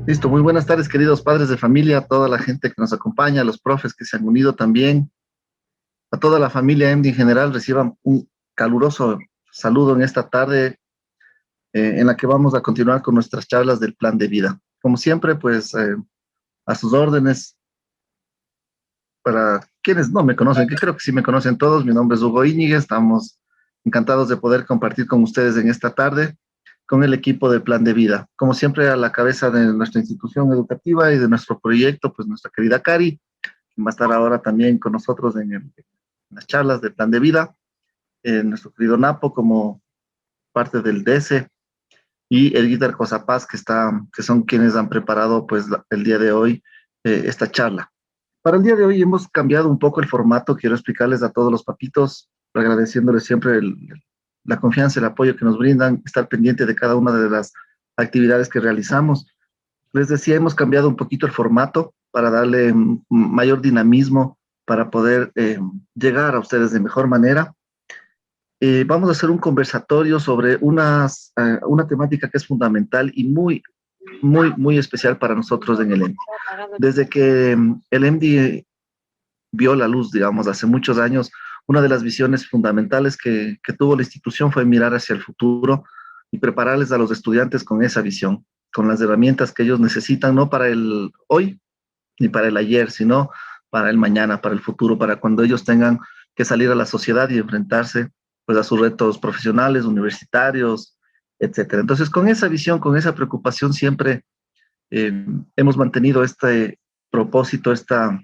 Listo, muy buenas tardes, queridos padres de familia, toda la gente que nos acompaña, los profes que se han unido también, a toda la familia EMDI en general, reciban un caluroso saludo en esta tarde en la que vamos a continuar con nuestras charlas del plan de vida. Como siempre, pues a sus órdenes, para quienes no me conocen, que creo que sí me conocen todos, mi nombre es Hugo Íñiguez, estamos encantados de poder compartir con ustedes en esta tarde con el equipo de Plan de Vida. Como siempre, a la cabeza de nuestra institución educativa y de nuestro proyecto, pues nuestra querida Cari, va a estar ahora también con nosotros en las charlas de Plan de Vida, nuestro querido Napo como parte del DESE y el Guitar Cosapaz que son quienes han preparado pues el día de hoy esta charla. Para el día de hoy hemos cambiado un poco el formato, quiero explicarles a todos los papitos, agradeciéndoles siempre la confianza, el apoyo que nos brindan, estar pendiente de cada una de las actividades que realizamos. Les decía, hemos cambiado un poquito el formato para darle mayor dinamismo, para poder llegar a ustedes de mejor manera. Vamos a hacer un conversatorio sobre una temática que es fundamental y muy especial para nosotros en el EMDI. Desde que el EMDI vio la luz, digamos, hace muchos años, una de las visiones fundamentales que tuvo la institución fue mirar hacia el futuro y prepararles a los estudiantes con esa visión, con las herramientas que ellos necesitan, no para el hoy ni para el ayer, sino para el mañana, para el futuro, para cuando ellos tengan que salir a la sociedad y enfrentarse pues a sus retos profesionales, universitarios, etcétera. Entonces, con esa visión, con esa preocupación, siempre hemos mantenido este propósito, esta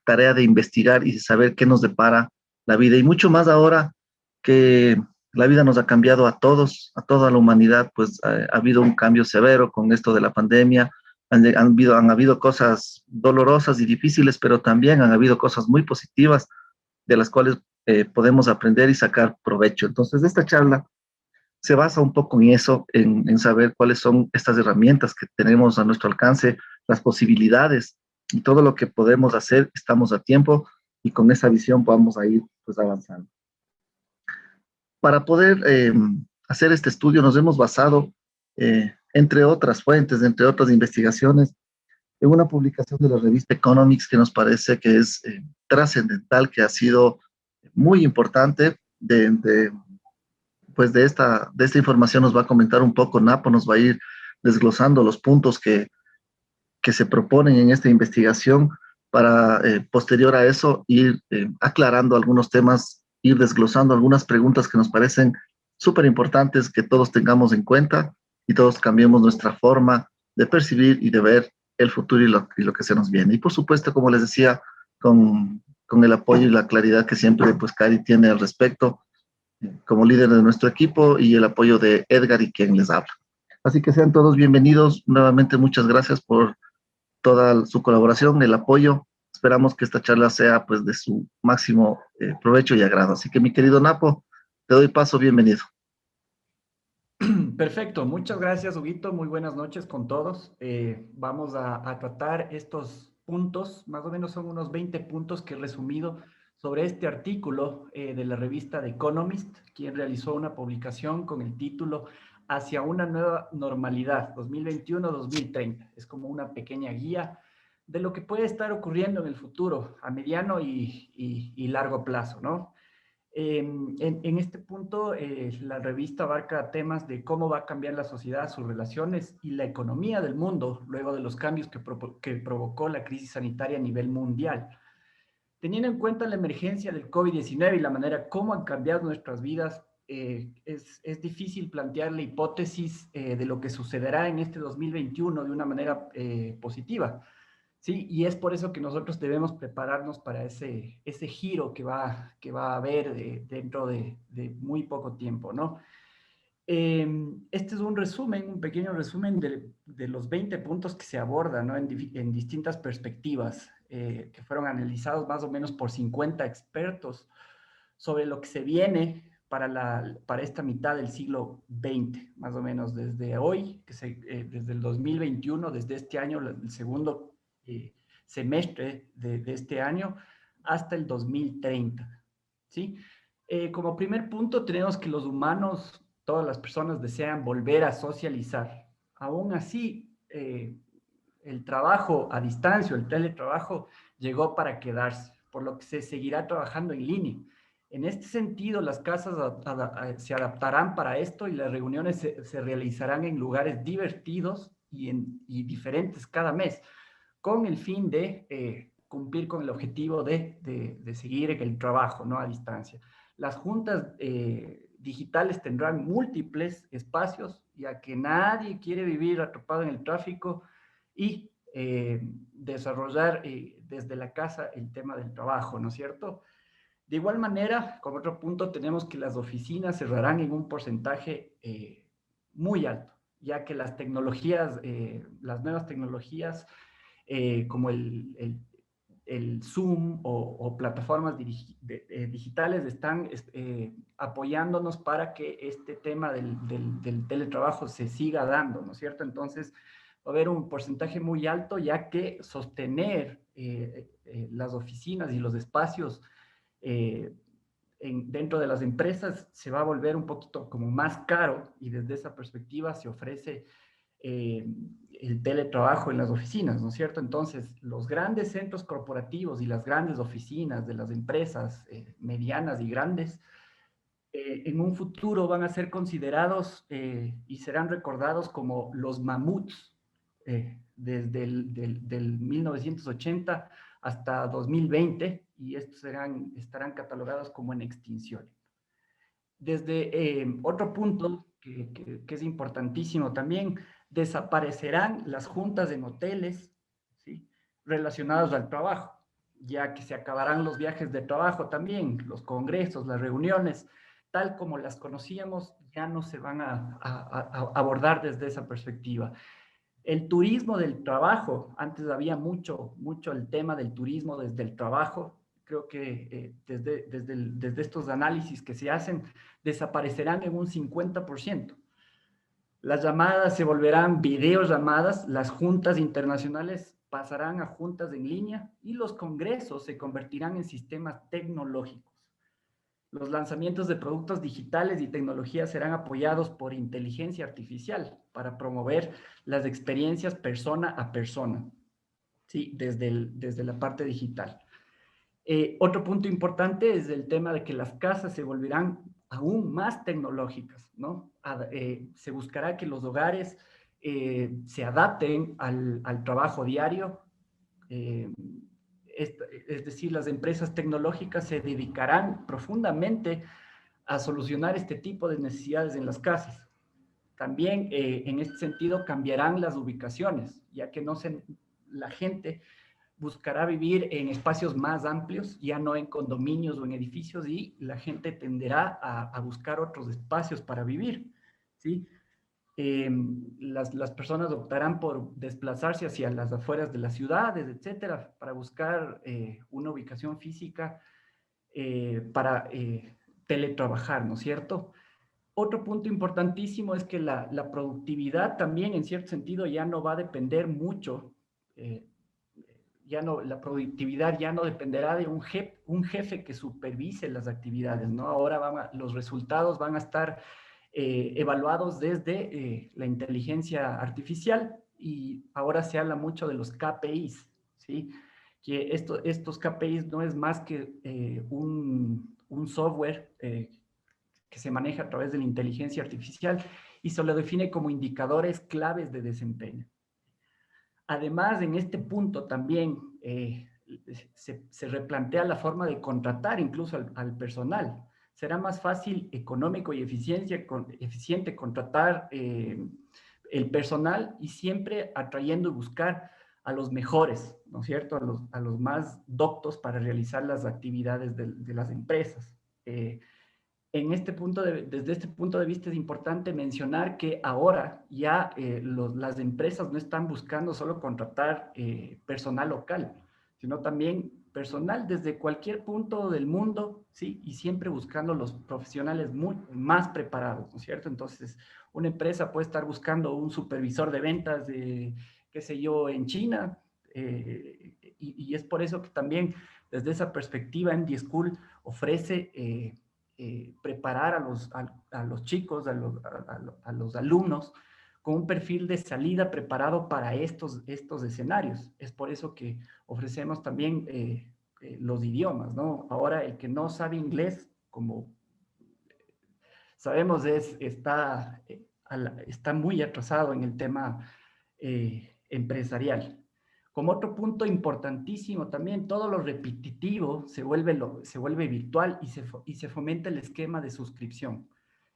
tarea de investigar y de saber qué nos depara la vida. Y mucho más ahora que la vida nos ha cambiado a todos, a toda la humanidad, pues ha habido un cambio severo con esto de la pandemia. Han habido cosas dolorosas y difíciles, pero también han habido cosas muy positivas de las cuales podemos aprender y sacar provecho. Entonces, esta charla se basa un poco en eso, en saber cuáles son estas herramientas que tenemos a nuestro alcance, las posibilidades y todo lo que podemos hacer, estamos a tiempo y con esa visión vamos a ir pues avanzando. Para poder hacer este estudio nos hemos basado, entre otras fuentes, entre otras investigaciones, en una publicación de la revista Economics que nos parece que es trascendental, que ha sido muy importante pues de esta información nos va a comentar un poco Napo, nos va a ir desglosando los puntos que se proponen en esta investigación para posterior a eso ir aclarando algunos temas, ir desglosando algunas preguntas que nos parecen súper importantes que todos tengamos en cuenta y todos cambiemos nuestra forma de percibir y de ver el futuro y lo que se nos viene. Y por supuesto, como les decía, con el apoyo y la claridad que siempre pues Cari tiene al respecto como líder de nuestro equipo y el apoyo de Edgar y quien les habla. Así que sean todos bienvenidos. Nuevamente, muchas gracias por toda su colaboración, el apoyo. Esperamos que esta charla sea pues de su máximo provecho y agrado. Así que mi querido Napo, te doy paso, bienvenido. Perfecto, muchas gracias, Huguito. Muy buenas noches con todos. Vamos a tratar estos puntos, más o menos son unos 20 puntos que he resumido sobre este artículo de la revista The Economist, quien realizó una publicación con el título Hacia una nueva normalidad, 2021-2030. Es como una pequeña guía de lo que puede estar ocurriendo en el futuro, a mediano y largo plazo, ¿no? En este punto, la revista abarca temas de cómo va a cambiar la sociedad, sus relaciones y la economía del mundo luego de los cambios que provocó la crisis sanitaria a nivel mundial. Teniendo en cuenta la emergencia del COVID-19 y la manera como han cambiado nuestras vidas, es difícil plantear la hipótesis de lo que sucederá en este 2021 de una manera positiva. Sí, y es por eso que nosotros debemos prepararnos para ese giro que va a haber dentro de muy poco tiempo, ¿no? Este es un resumen, un pequeño resumen de los 20 puntos que se abordan, ¿no? En distintas perspectivas, que fueron analizados más o menos por 50 expertos sobre lo que se viene para esta mitad del siglo XX, más o menos desde hoy, desde el 2021, desde este año, el segundo semestre de este año, hasta el 2030, ¿sí? Como primer punto tenemos que los humanos, todas las personas desean volver a socializar. Aún así, el trabajo a distancia, el teletrabajo, llegó para quedarse, por lo que se seguirá trabajando en línea. En este sentido, las casas se adaptarán para esto y las reuniones se realizarán en lugares divertidos y diferentes cada mes, con el fin de cumplir con el objetivo de seguir el trabajo, ¿no? A distancia. Las juntas digitales tendrán múltiples espacios, ya que nadie quiere vivir atrapado en el tráfico y desarrollar desde la casa el tema del trabajo, ¿no es cierto? De igual manera, como otro punto, tenemos que las oficinas cerrarán en un porcentaje muy alto, ya que las tecnologías, las nuevas tecnologías como el Zoom o plataformas digitales están apoyándonos para que este tema del teletrabajo se siga dando, ¿no es cierto? Entonces, va a haber un porcentaje muy alto, ya que sostener las oficinas y los espacios dentro de las empresas se va a volver un poquito como más caro, y desde esa perspectiva se ofrece eh, el teletrabajo en las oficinas, ¿no es cierto? Entonces, los grandes centros corporativos y las grandes oficinas de las empresas medianas y grandes, en un futuro van a ser considerados y serán recordados como los mamuts desde del 1980 hasta 2020, y estos estarán catalogados como en extinción. Desde otro punto que es importantísimo también, desaparecerán las juntas en hoteles, ¿sí? Relacionadas al trabajo, ya que se acabarán los viajes de trabajo también, los congresos, las reuniones, tal como las conocíamos, ya no se van a abordar desde esa perspectiva. El turismo del trabajo, antes había mucho el tema del turismo desde el trabajo. Creo que desde estos análisis que se hacen, desaparecerán en un 50%. Las llamadas se volverán videollamadas, las juntas internacionales pasarán a juntas en línea y los congresos se convertirán en sistemas tecnológicos. Los lanzamientos de productos digitales y tecnologías serán apoyados por inteligencia artificial para promover las experiencias persona a persona, ¿sí? Desde la parte digital. Otro punto importante es el tema de que las casas se volverán aún más tecnológicas, ¿no? Se buscará que los hogares se adapten al trabajo diario. Eh, es decir, las empresas tecnológicas se dedicarán profundamente a solucionar este tipo de necesidades en las casas. También en este sentido cambiarán las ubicaciones, ya que la gente buscará vivir en espacios más amplios, ya no en condominios o en edificios, y la gente tenderá a buscar otros espacios para vivir, ¿sí? Las personas optarán por desplazarse hacia las afueras de las ciudades, etcétera, para buscar una ubicación física para teletrabajar, ¿no es cierto? Otro punto importantísimo es que la productividad también, en cierto sentido, ya no va a depender mucho, eh, la productividad ya no dependerá de un jefe que supervise las actividades, ¿no? Ahora los resultados van a estar evaluados desde la inteligencia artificial, y ahora se habla mucho de los KPIs, ¿sí? Que estos KPIs no es más que un software que se maneja a través de la inteligencia artificial y se lo define como indicadores claves de desempeño. Además, en este punto también se replantea la forma de contratar incluso al personal. Será más fácil, económico y eficiente contratar el personal, y siempre atrayendo y buscar a los mejores, ¿no es cierto? A los más doctos para realizar las actividades de las empresas. Desde este punto de vista es importante mencionar que ahora ya las empresas no están buscando solo contratar personal local, sino también personal desde cualquier punto del mundo, ¿sí? Y siempre buscando los profesionales más preparados, ¿no es cierto? Entonces, una empresa puede estar buscando un supervisor de ventas, qué sé yo, en China, y es por eso que también desde esa perspectiva MD School ofrece preparar a los chicos, a los alumnos, con un perfil de salida preparado para estos escenarios. Es por eso que ofrecemos también los idiomas, ¿no? Ahora, el que no sabe inglés, como sabemos, está muy atrasado en el tema empresarial. Como otro punto importantísimo también, todo lo repetitivo se vuelve virtual y se fomenta el esquema de suscripción.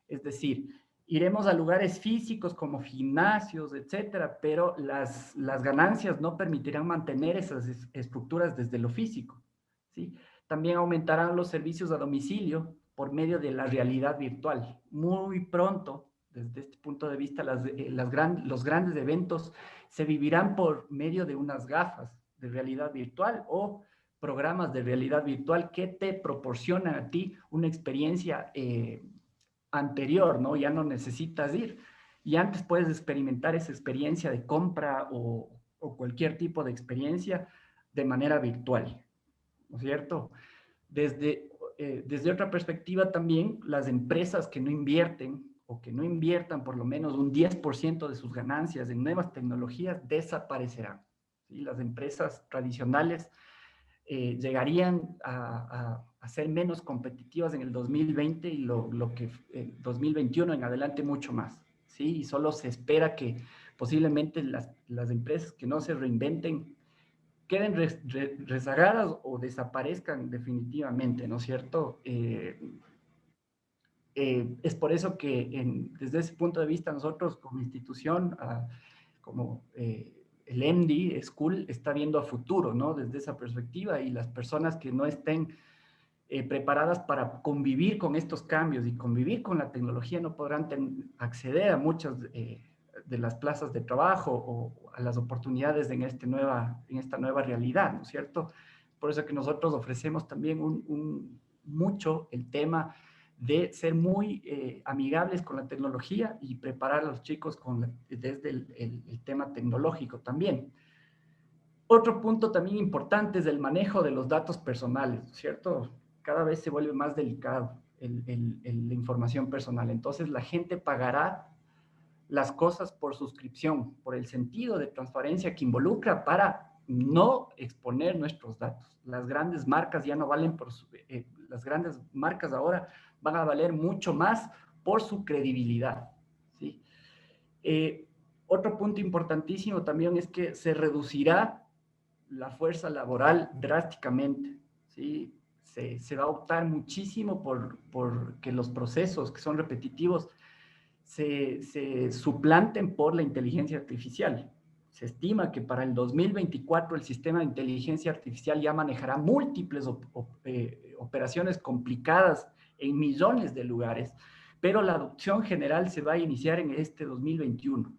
Es decir, iremos a lugares físicos como gimnasios, etcétera, pero las ganancias no permitirán mantener esas estructuras desde lo físico, ¿sí? También aumentarán los servicios a domicilio por medio de la realidad virtual. Muy pronto, desde este punto de vista, los grandes eventos se vivirán por medio de unas gafas de realidad virtual o programas de realidad virtual que te proporcionan a ti una experiencia anterior, ¿no? Ya no necesitas ir. Y antes puedes experimentar esa experiencia de compra o cualquier tipo de experiencia de manera virtual, ¿no es cierto? Desde otra perspectiva también, las empresas que no invierten o que no inviertan por lo menos un 10% de sus ganancias en nuevas tecnologías desaparecerán, ¿sí? Las empresas tradicionales llegarían a ser menos competitivas en el 2020 y lo que 2021 en adelante mucho más, ¿sí? Y solo se espera que posiblemente las empresas que no se reinventen queden rezagadas o desaparezcan definitivamente, ¿no es cierto? Es por eso que desde ese punto de vista nosotros como institución, como el MD School está viendo a futuro, ¿no? Desde esa perspectiva y las personas que no estén preparadas para convivir con estos cambios y convivir con la tecnología no podrán acceder a muchas de las plazas de trabajo o a las oportunidades en esta nueva realidad, ¿no es cierto? Por eso que nosotros ofrecemos también mucho el tema de ser muy amigables con la tecnología y preparar a los chicos desde el tema tecnológico también. Otro punto también importante es el manejo de los datos personales, ¿cierto? Cada vez se vuelve más delicado la información personal. Entonces la gente pagará las cosas por suscripción, por el sentido de transparencia que involucra para no exponer nuestros datos. Las grandes marcas ya no valen las grandes marcas ahora van a valer mucho más por su credibilidad, ¿sí? Otro punto importantísimo también es que se reducirá la fuerza laboral drásticamente, ¿sí? Se va a optar muchísimo por que los procesos que son repetitivos se suplanten por la inteligencia artificial. Se estima que para el 2024 el sistema de inteligencia artificial ya manejará múltiples operaciones complicadas en millones de lugares, pero la adopción general se va a iniciar en este 2021.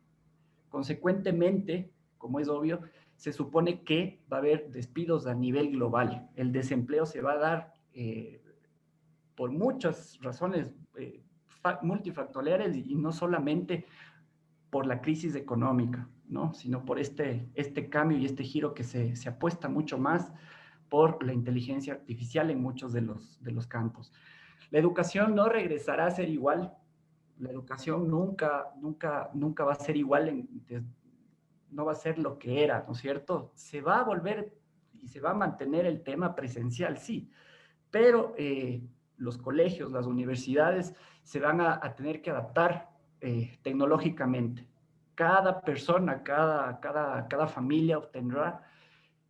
Consecuentemente, como es obvio, se supone que va a haber despidos a nivel global. El desempleo se va a dar por muchas razones multifactoriales y no solamente por la crisis económica, ¿no? Sino por este cambio y este giro que se apuesta mucho más por la inteligencia artificial en muchos de los campos. La educación no regresará a ser igual. La educación nunca va a ser igual, no va a ser lo que era, ¿no es cierto? Se va a volver y se va a mantener el tema presencial, sí, pero los colegios, las universidades se van a tener que adaptar tecnológicamente. Cada persona, cada familia obtendrá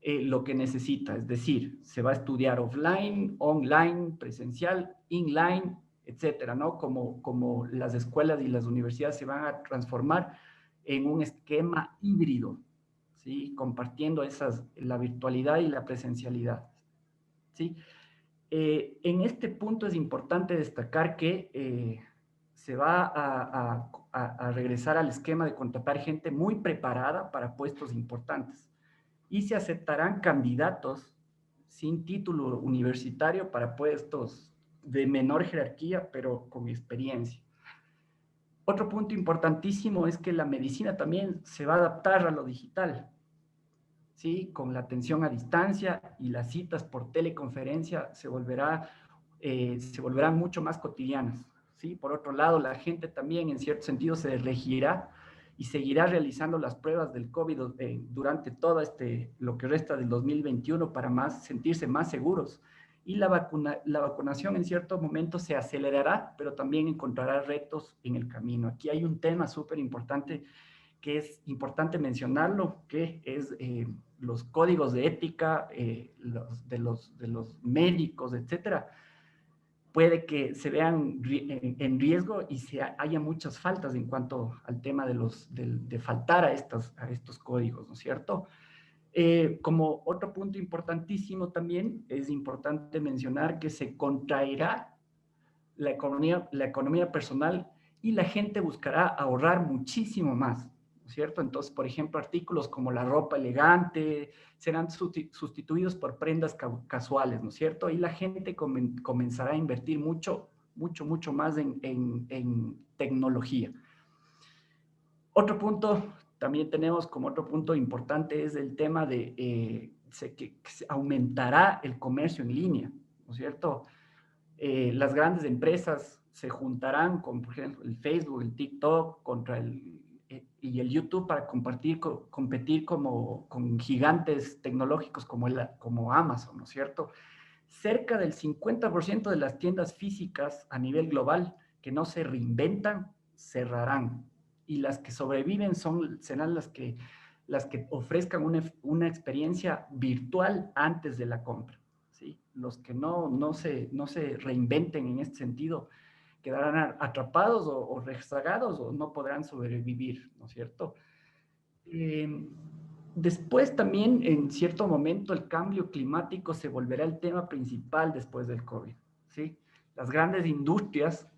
lo que necesita, es decir, se va a estudiar offline, online, presencial, inline, etcétera, ¿no? Como las escuelas y las universidades se van a transformar en un esquema híbrido, ¿sí? Compartiendo la virtualidad y la presencialidad, ¿sí? En este punto es importante destacar que se va a regresar al esquema de contratar gente muy preparada para puestos importantes y se aceptarán candidatos sin título universitario para puestos de menor jerarquía, pero con experiencia. Otro punto importantísimo es que la medicina también se va a adaptar a lo digital, ¿sí? Con la atención a distancia y las citas por teleconferencia se volverán mucho más cotidianas, ¿sí? Por otro lado, la gente también en cierto sentido se regirá y seguirá realizando las pruebas del COVID durante todo lo que resta del 2021 para sentirse más seguros. Y la vacunación en cierto momento se acelerará, pero también encontrará retos en el camino. Aquí hay un tema súper importante que es importante mencionarlo, que es los códigos de ética de los médicos, etcétera. Puede que se vean en riesgo y haya muchas faltas en cuanto al tema de faltar a estos códigos, ¿no es cierto? Como otro punto importantísimo también, es importante mencionar que se contraerá la economía personal y la gente buscará ahorrar muchísimo más, ¿no es cierto? Entonces, por ejemplo, artículos como la ropa elegante serán sustituidos por prendas casuales, ¿no es cierto? Y la gente comenzará a invertir mucho más en tecnología. Otro punto, también tenemos como otro punto importante es el tema de que aumentará el comercio en línea, ¿no es cierto? Las grandes empresas se juntarán con, por ejemplo, el Facebook, el TikTok y el YouTube para competir con gigantes tecnológicos como Amazon, ¿no es cierto? Cerca del 50% de las tiendas físicas a nivel global que no se reinventan, cerrarán. Y las que sobreviven serán las que ofrezcan una experiencia virtual antes de la compra. ¿Sí? Los que no se reinventen en este sentido quedarán atrapados o rezagados o no podrán sobrevivir, ¿no es cierto? Después también, en cierto momento, el cambio climático se volverá el tema principal después del COVID, ¿sí? Las grandes industrias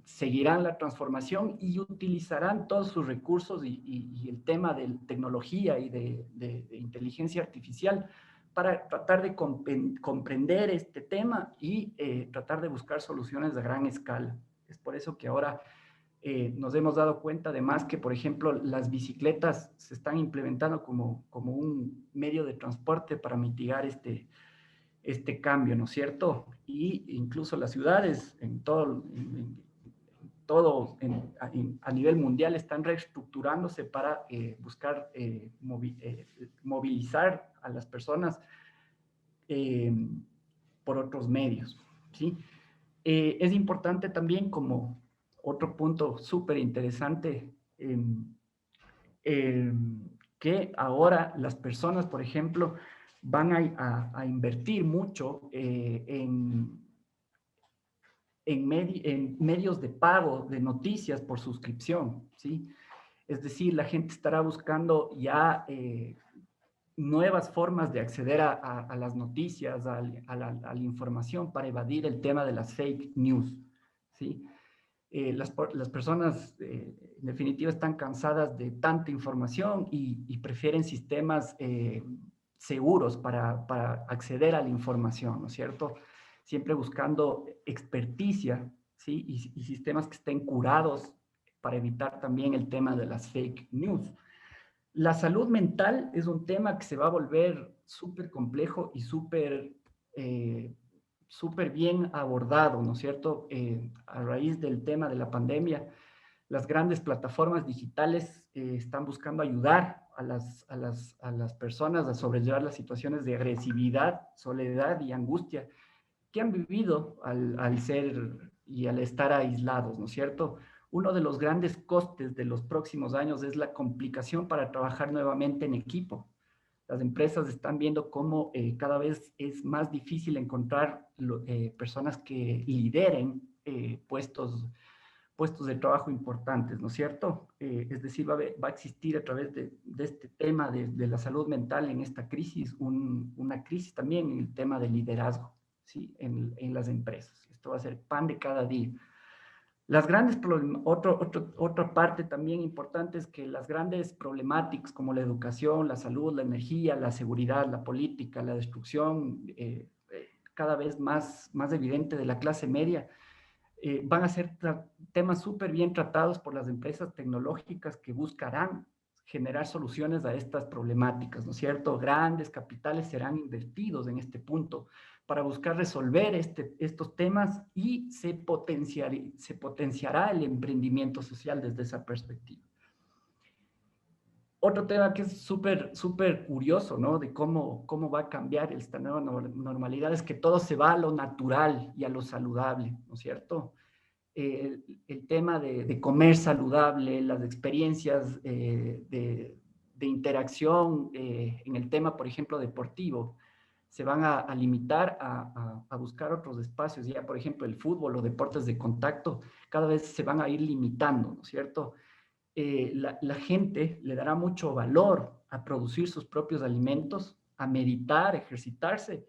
seguirán la transformación y utilizarán todos sus recursos y el tema de tecnología y de inteligencia artificial para tratar de comprender este tema y tratar de buscar soluciones a gran escala. Es por eso que ahora nos hemos dado cuenta además que, por ejemplo, las bicicletas se están implementando como un medio de transporte para mitigar este cambio, ¿no es cierto? Y incluso las ciudades a nivel mundial están reestructurándose para buscar movilizar a las personas eh, por otros medios, ¿sí? Es importante también como otro punto súper interesante que ahora las personas, por ejemplo, van a invertir mucho en medios de pago de noticias por suscripción, ¿sí? Es decir, la gente estará buscando ya nuevas formas de acceder a las noticias, a la información para evadir el tema de las fake news, ¿sí? Las personas, en definitiva, están cansadas de tanta información y prefieren sistemas seguros para acceder a la información, ¿no es cierto? Siempre buscando experticia, ¿sí? Y sistemas que estén curados para evitar también el tema de las fake news. La salud mental es un tema que se va a volver súper complejo y súper bien abordado, ¿no es cierto? A raíz del tema de la pandemia, las grandes plataformas digitales están buscando ayudar a las personas a sobrellevar las situaciones de agresividad, soledad y angustia que han vivido al ser y al estar aislados, ¿no es cierto? Uno de los grandes costes de los próximos años es la complicación para trabajar nuevamente en equipo. Las empresas están viendo cómo cada vez es más difícil encontrar personas que lideren puestos de trabajo importantes, ¿no es cierto? Es decir, va a existir a través de este tema de la salud mental en esta crisis, una crisis también en el tema del liderazgo, ¿sí? En las empresas. Esto va a ser pan de cada día. Otra parte también importante es que las grandes problemáticas como la educación, la salud, la energía, la seguridad, la política, la destrucción, cada vez más evidente de la clase media, van a ser temas súper bien tratados por las empresas tecnológicas que buscarán generar soluciones a estas problemáticas, ¿no es cierto? Grandes capitales serán invertidos en este punto para buscar resolver estos temas y se potenciará el emprendimiento social desde esa perspectiva. Otro tema que es súper curioso, ¿no? De cómo va a cambiar esta nueva normalidad es que todo se va a lo natural y a lo saludable, ¿no es cierto? El tema de comer saludable, las experiencias de interacción en el tema, por ejemplo, deportivo, se van a limitar a buscar otros espacios. Ya, por ejemplo, el fútbol o deportes de contacto cada vez se van a ir limitando, ¿no es cierto? La gente le dará mucho valor a producir sus propios alimentos, a meditar, ejercitarse,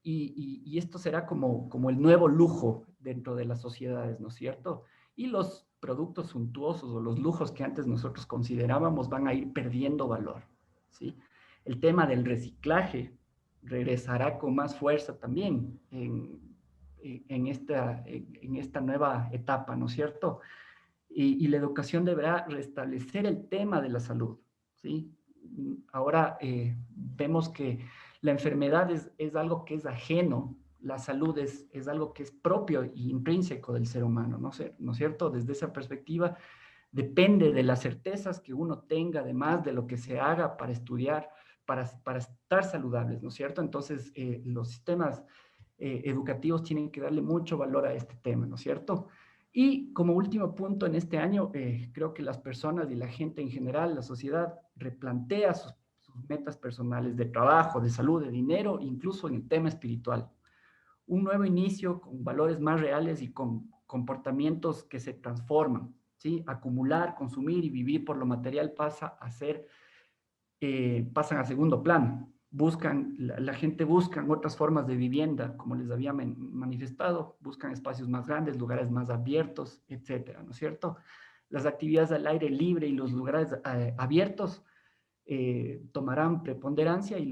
y esto será como el nuevo lujo dentro de las sociedades, ¿no es cierto? Y los productos suntuosos o los lujos que antes nosotros considerábamos van a ir perdiendo valor, ¿sí? El tema del reciclaje regresará con más fuerza también en esta nueva etapa, ¿no es cierto? Y la educación deberá restablecer el tema de la salud, ¿sí? Ahora vemos que la enfermedad es algo que es ajeno, la salud es algo que es propio e intrínseco del ser humano, ¿no es cierto? Desde esa perspectiva depende de las certezas que uno tenga, además de lo que se haga para estudiar, para estar saludables, ¿no es cierto? Entonces, los sistemas educativos tienen que darle mucho valor a este tema, ¿no es cierto? Y como último punto en este año, creo que las personas y la gente en general, la sociedad, replantea sus metas personales de trabajo, de salud, de dinero, incluso en el tema espiritual. Un nuevo inicio con valores más reales y con comportamientos que se transforman, ¿sí? Acumular, consumir y vivir por lo material pasan a segundo plano. La gente busca otras formas de vivienda, como les había manifestado, buscan espacios más grandes, lugares más abiertos, etcétera, ¿no es cierto? Las actividades al aire libre y los lugares abiertos tomarán preponderancia y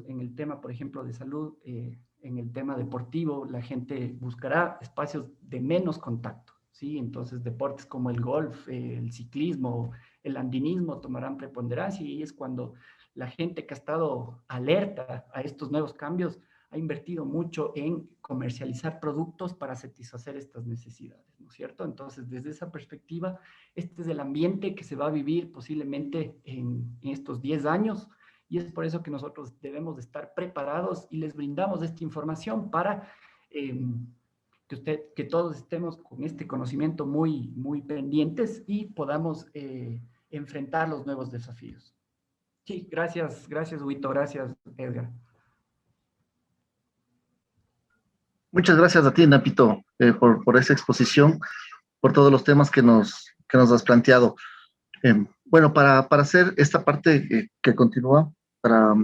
en el tema, por ejemplo, de salud, en el tema deportivo, la gente buscará espacios de menos contacto, ¿sí? Entonces, deportes como el golf, el ciclismo, el andinismo tomarán preponderancia y es cuando la gente que ha estado alerta a estos nuevos cambios ha invertido mucho en comercializar productos para satisfacer estas necesidades, ¿no es cierto? Entonces, desde esa perspectiva, este es el ambiente que se va a vivir posiblemente en estos 10 años y es por eso que nosotros debemos de estar preparados y les brindamos esta información para que todos estemos con este conocimiento muy pendientes y podamos enfrentar los nuevos desafíos. Sí, gracias, Huito, gracias, Edgar. Muchas gracias a ti, Napito, por esa exposición, por todos los temas que nos has planteado. Bueno, para hacer esta parte que continúa, para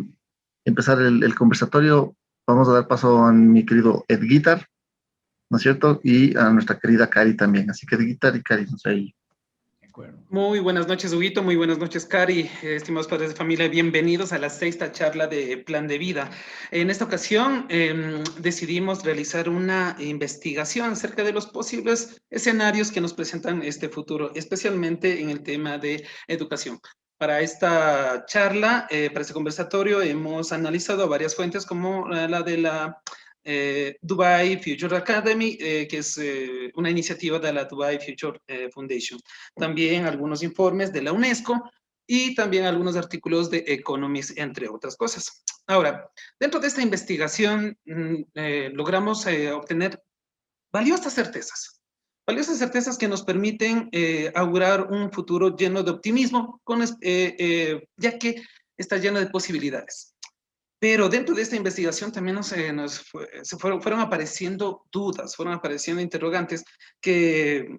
empezar el conversatorio, vamos a dar paso a mi querido Ed Guitar, ¿no es cierto? Y a nuestra querida Cari también. Así que Ed Guitar y Cari, no sé ahí. De acuerdo. Muy buenas noches, Huguito. Muy buenas noches, Cari. Estimados padres de familia, bienvenidos a la 6ª charla de Plan de Vida. En esta ocasión decidimos realizar una investigación acerca de los posibles escenarios que nos presentan este futuro, especialmente en el tema de educación. Para esta charla, para este conversatorio, hemos analizado varias fuentes como la de la Dubai Future Academy, que es una iniciativa de la Dubai Future Foundation. También algunos informes de la UNESCO y también algunos artículos de Economist, entre otras cosas. Ahora, dentro de esta investigación logramos obtener valiosas certezas que nos permiten augurar un futuro lleno de optimismo, ya que está lleno de posibilidades. Pero dentro de esta investigación también fueron apareciendo dudas, fueron apareciendo interrogantes que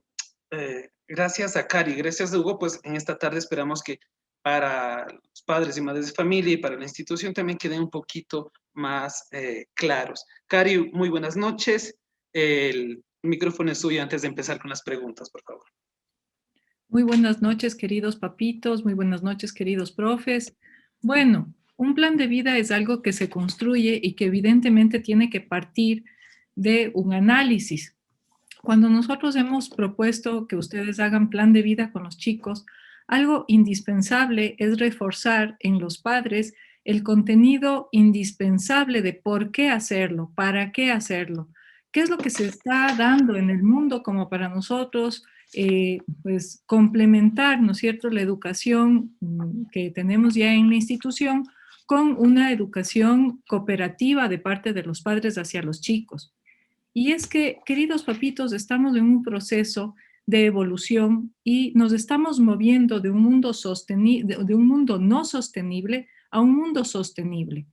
gracias a Cari, gracias a Hugo, pues en esta tarde esperamos que para los padres y madres de familia y para la institución también queden un poquito más claros. Cari, muy buenas noches. El micrófono es suyo antes de empezar con las preguntas, por favor. Muy buenas noches, queridos papitos. Muy buenas noches, queridos profes. Bueno, un plan de vida es algo que se construye y que evidentemente tiene que partir de un análisis. Cuando nosotros hemos propuesto que ustedes hagan plan de vida con los chicos, algo indispensable es reforzar en los padres el contenido indispensable de por qué hacerlo, para qué hacerlo, qué es lo que se está dando en el mundo como para nosotros pues complementar, ¿no es cierto?, la educación que tenemos ya en la institución con una educación cooperativa de parte de los padres hacia los chicos. Y es que, queridos papitos, estamos en un proceso de evolución y nos estamos moviendo de un mundo de un mundo no sostenible a un mundo sostenible.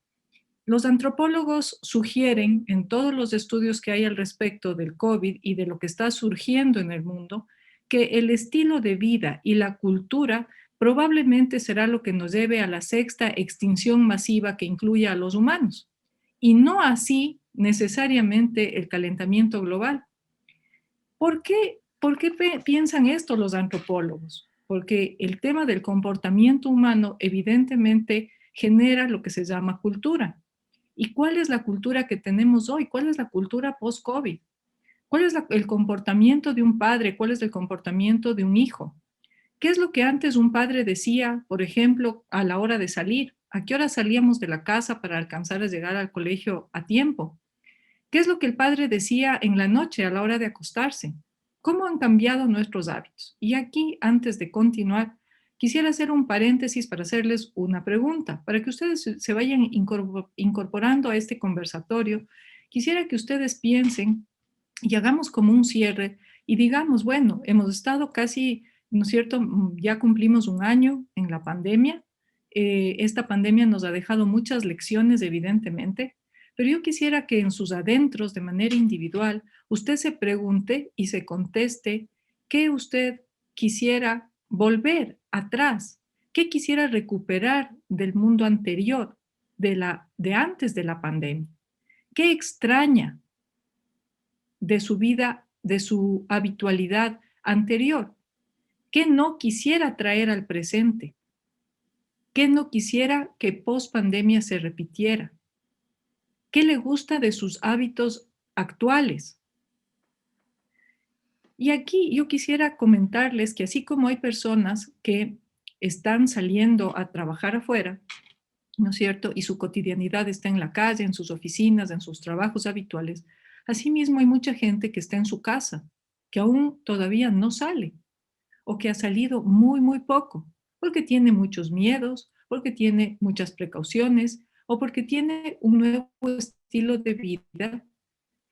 Los antropólogos sugieren en todos los estudios que hay al respecto del COVID y de lo que está surgiendo en el mundo, que el estilo de vida y la cultura probablemente será lo que nos lleve a la sexta extinción masiva que incluya a los humanos, y no así necesariamente el calentamiento global. ¿Por qué piensan esto los antropólogos? Porque el tema del comportamiento humano evidentemente genera lo que se llama cultura. ¿Y cuál es la cultura que tenemos hoy? ¿Cuál es la cultura post-COVID? ¿Cuál es el comportamiento de un padre? ¿Cuál es el comportamiento de un hijo? ¿Qué es lo que antes un padre decía, por ejemplo, a la hora de salir? ¿A qué hora salíamos de la casa para alcanzar a llegar al colegio a tiempo? ¿Qué es lo que el padre decía en la noche a la hora de acostarse? ¿Cómo han cambiado nuestros hábitos? Y aquí, antes de continuar, quisiera hacer un paréntesis para hacerles una pregunta, para que ustedes se vayan incorporando a este conversatorio. Quisiera que ustedes piensen y hagamos como un cierre y digamos, bueno, hemos estado casi, ¿no es cierto? Ya cumplimos un año en la pandemia. Esta pandemia nos ha dejado muchas lecciones, evidentemente, pero yo quisiera que en sus adentros, de manera individual, usted se pregunte y se conteste qué usted quisiera volver atrás, qué quisiera recuperar del mundo anterior, de antes de la pandemia, qué extraña de su vida, de su habitualidad anterior, qué no quisiera traer al presente, qué no quisiera que post pandemia se repitiera. ¿Qué le gusta de sus hábitos actuales? Y aquí yo quisiera comentarles que así como hay personas que están saliendo a trabajar afuera, ¿no es cierto? Y su cotidianidad está en la calle, en sus oficinas, en sus trabajos habituales. Asimismo, hay mucha gente que está en su casa, que aún todavía no sale o que ha salido muy, muy poco, porque tiene muchos miedos, porque tiene muchas precauciones o porque tiene un nuevo estilo de vida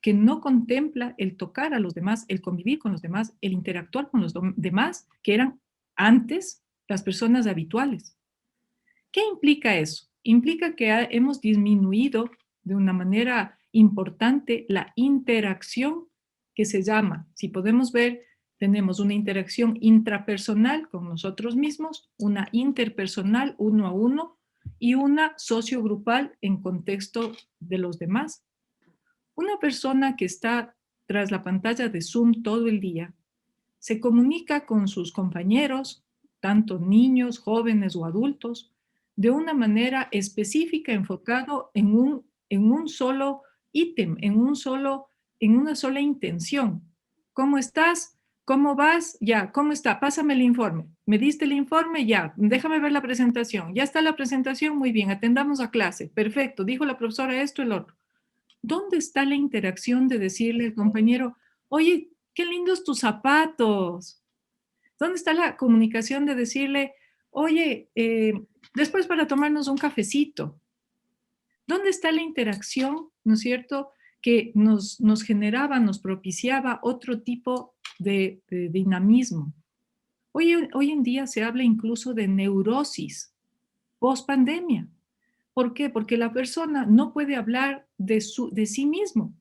que no contempla el tocar a los demás, el convivir con los demás, el interactuar con los demás, que eran antes las personas habituales. ¿Qué implica eso? Implica que hemos disminuido de una manera importante la interacción que se llama, si podemos ver, tenemos una interacción intrapersonal con nosotros mismos, una interpersonal uno a uno y una sociogrupal en contexto de los demás. Una persona que está tras la pantalla de Zoom todo el día se comunica con sus compañeros, tanto niños, jóvenes o adultos, de una manera específica, enfocado en un solo ítem, en una sola intención. ¿Cómo estás? ¿Cómo vas? Ya. ¿Cómo está? Pásame el informe. ¿Me diste el informe? Ya. Déjame ver la presentación. Ya está la presentación. Muy bien. Atendamos a clase. Perfecto. Dijo la profesora esto, el otro. ¿Dónde está la interacción de decirle al compañero, oye, qué lindos tus zapatos? ¿Dónde está la comunicación de decirle, oye, después para tomarnos un cafecito? ¿Dónde está la interacción, no es cierto, que nos generaba, nos propiciaba otro tipo de dinamismo? Hoy en día se habla incluso de neurosis post pandemia. ¿Por qué? Porque la persona no puede hablar de sí mismo.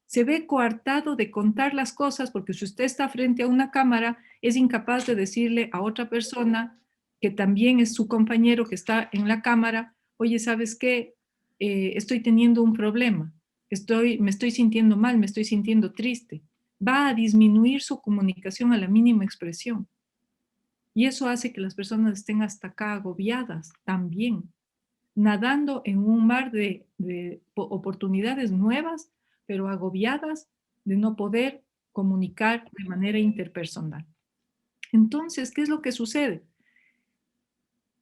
Se ve coartado de contar las cosas porque si usted está frente a una cámara, es incapaz de decirle a otra persona que también es su compañero que está en la cámara, oye, ¿sabes qué? Estoy teniendo un problema, me estoy sintiendo mal, me estoy sintiendo triste. Va a disminuir su comunicación a la mínima expresión. Y eso hace que las personas estén hasta acá agobiadas también, nadando en un mar de oportunidades nuevas, pero agobiadas de no poder comunicar de manera interpersonal. Entonces, ¿qué es lo que sucede?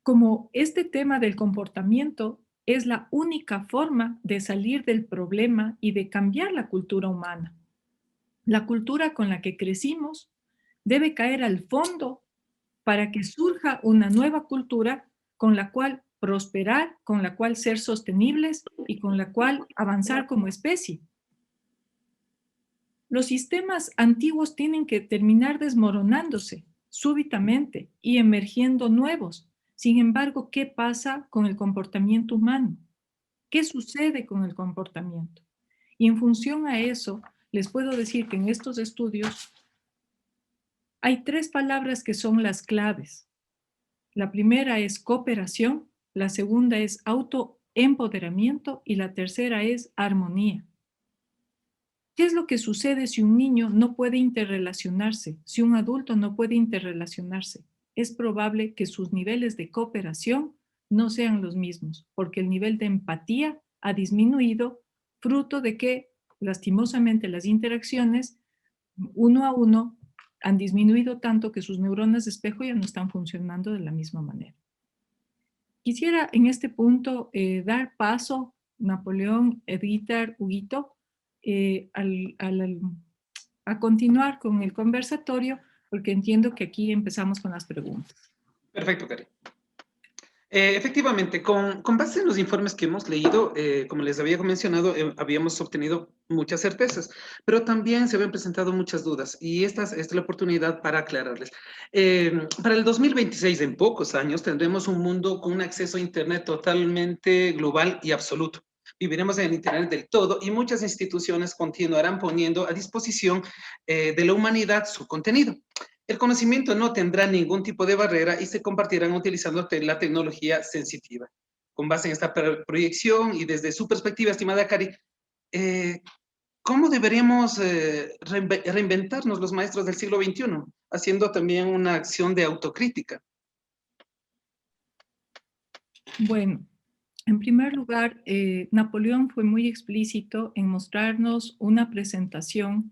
como este tema del comportamiento es la única forma de salir del problema y de cambiar la cultura humana. La cultura con la que crecimos debe caer al fondo para que surja una nueva cultura con la cual prosperar, con la cual ser sostenibles y con la cual avanzar como especie. Los sistemas antiguos tienen que terminar desmoronándose súbitamente y emergiendo nuevos. Sin embargo, ¿qué pasa con el comportamiento humano? ¿Qué sucede con el comportamiento? Y en función a eso, les puedo decir que en estos estudios hay 3 palabras que son las claves. La primera es cooperación, la segunda es autoempoderamiento y la tercera es armonía. ¿Qué es lo que sucede si un niño no puede interrelacionarse? Si un adulto no puede interrelacionarse, es probable que sus niveles de cooperación no sean los mismos, porque el nivel de empatía ha disminuido, fruto de que, lastimosamente, las interacciones uno a uno han disminuido tanto que sus neuronas de espejo ya no están funcionando de la misma manera. Quisiera en este punto dar paso, Napoleón, Edgar, Huguito, a continuar con el conversatorio, porque entiendo que aquí empezamos con las preguntas. Perfecto, Cari. Efectivamente, con base en los informes que hemos leído, como les había mencionado, habíamos obtenido muchas certezas, pero también se habían presentado muchas dudas y esta es la oportunidad para aclararles. Para el 2026, en pocos años, tendremos un mundo con un acceso a Internet totalmente global y absoluto. Viviremos en el Internet del todo y muchas instituciones continuarán poniendo a disposición de la humanidad su contenido. El conocimiento no tendrá ningún tipo de barrera y se compartirán utilizando la tecnología sensitiva. Con base en esta proyección y desde su perspectiva, estimada Cari, ¿cómo deberíamos reinventarnos los maestros del siglo XXI? Haciendo también una acción de autocrítica. Bueno, en primer lugar, Napoleón fue muy explícito en mostrarnos una presentación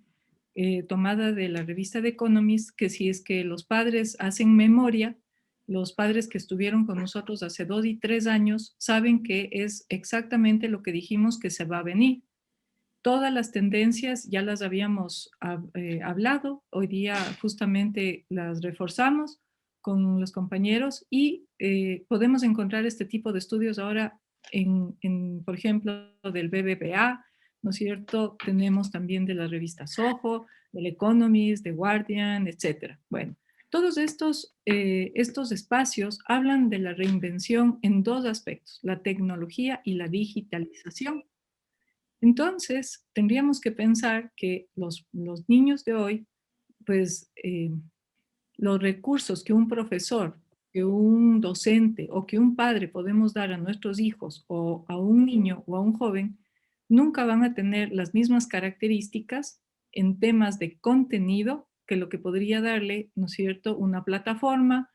tomada de la revista The Economist, que si es que los padres hacen memoria, los padres que estuvieron con nosotros hace 2 y 3 años saben que es exactamente lo que dijimos que se va a venir. Todas las tendencias ya las habíamos hablado, hoy día justamente las reforzamos con los compañeros y podemos encontrar este tipo de estudios ahora por ejemplo, del BBVA, ¿no es cierto? Tenemos también de la revista Soho, del Economist, de Guardian, etcétera. Bueno, todos estos espacios hablan de la reinvención en 2 aspectos, la tecnología y la digitalización. Entonces, tendríamos que pensar que los niños de hoy, pues, los recursos que un profesor, que un docente o que un padre podemos dar a nuestros hijos o a un niño o a un joven, nunca van a tener las mismas características en temas de contenido que lo que podría darle, ¿no es cierto?, una plataforma,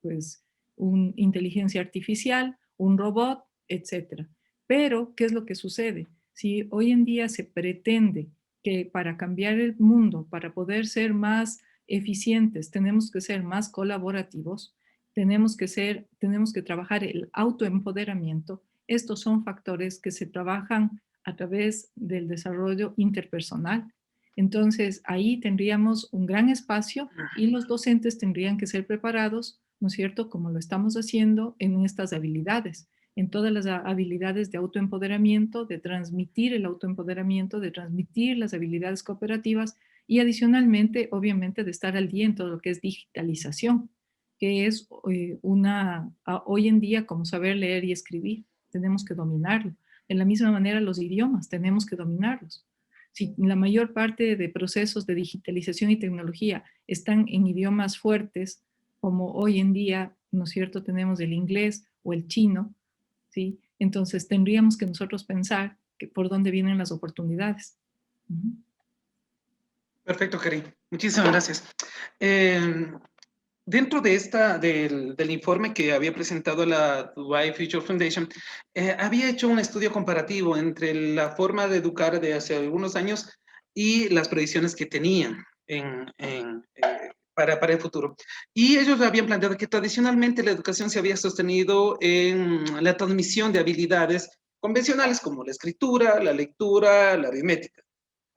pues, una inteligencia artificial, un robot, etcétera. Pero, ¿qué es lo que sucede? Si hoy en día se pretende que para cambiar el mundo, para poder ser más eficientes, tenemos que ser más colaborativos, tenemos que trabajar el autoempoderamiento. Estos son factores que se trabajan a través del desarrollo interpersonal. Entonces, ahí tendríamos un gran espacio y los docentes tendrían que ser preparados, ¿no es cierto?, como lo estamos haciendo en estas habilidades, en todas las habilidades de autoempoderamiento, de transmitir el autoempoderamiento, de transmitir las habilidades cooperativas y adicionalmente, obviamente, de estar al día en todo lo que es digitalización, que es hoy en día como saber leer y escribir, tenemos que dominarlo. De la misma manera, los idiomas, tenemos que dominarlos. Si la mayor parte de procesos de digitalización y tecnología están en idiomas fuertes, como hoy en día, ¿no es cierto?, tenemos el inglés o el chino, ¿sí? Entonces tendríamos que nosotros pensar que por dónde vienen las oportunidades. Perfecto, Cari. Muchísimas gracias. Dentro de del informe que había presentado la Dubai Future Foundation, había hecho un estudio comparativo entre la forma de educar de hace algunos años y las predicciones que tenían para el futuro. Y ellos habían planteado que tradicionalmente la educación se había sostenido en la transmisión de habilidades convencionales como la escritura, la lectura, la aritmética.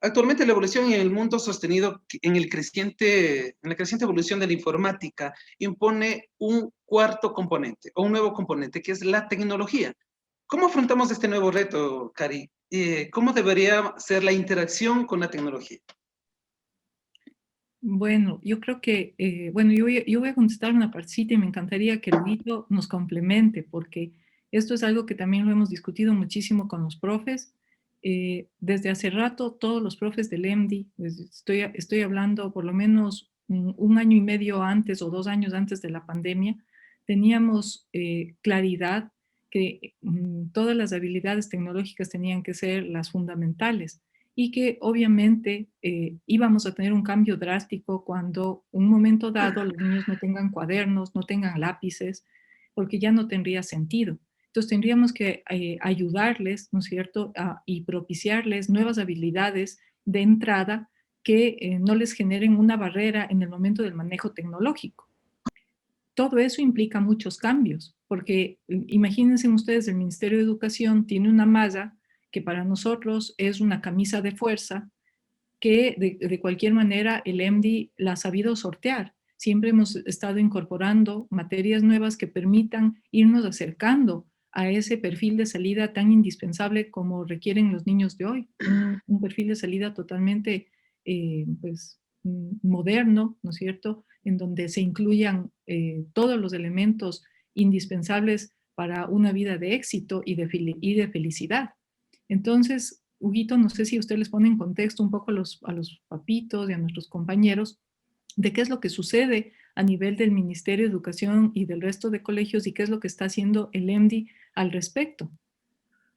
Actualmente la evolución en el mundo sostenido en la creciente evolución de la informática impone un cuarto componente o un nuevo componente que es la tecnología. ¿Cómo afrontamos este nuevo reto, Cari? ¿Cómo debería ser la interacción con la tecnología? Bueno, yo creo que, bueno, yo voy a contestar una partecita y me encantaría que Luito nos complemente, porque esto es algo que también lo hemos discutido muchísimo con los profes. Desde hace rato, todos los profes del EMDI, estoy hablando por lo menos un año y medio antes o 2 años antes de la pandemia, teníamos claridad que todas las habilidades tecnológicas tenían que ser las fundamentales y que obviamente íbamos a tener un cambio drástico cuando un momento dado los niños no tengan cuadernos, no tengan lápices, porque ya no tendría sentido. Entonces tendríamos que ayudarles, ¿no es cierto?, y propiciarles nuevas habilidades de entrada que no les generen una barrera en el momento del manejo tecnológico. Todo eso implica muchos cambios, porque imagínense ustedes, el Ministerio de Educación tiene una malla que para nosotros es una camisa de fuerza que de cualquier manera el EMDI la ha sabido sortear. Siempre hemos estado incorporando materias nuevas que permitan irnos acercando a ese perfil de salida tan indispensable como requieren los niños de hoy. Un perfil de salida totalmente pues, moderno, ¿no es cierto?, en donde se incluyan todos los elementos indispensables para una vida de éxito y de felicidad. Entonces, Huguito, no sé si usted les pone en contexto un poco a los papitos y a nuestros compañeros de qué es lo que sucede a nivel del Ministerio de Educación y del resto de colegios y qué es lo que está haciendo el EMDI al respecto.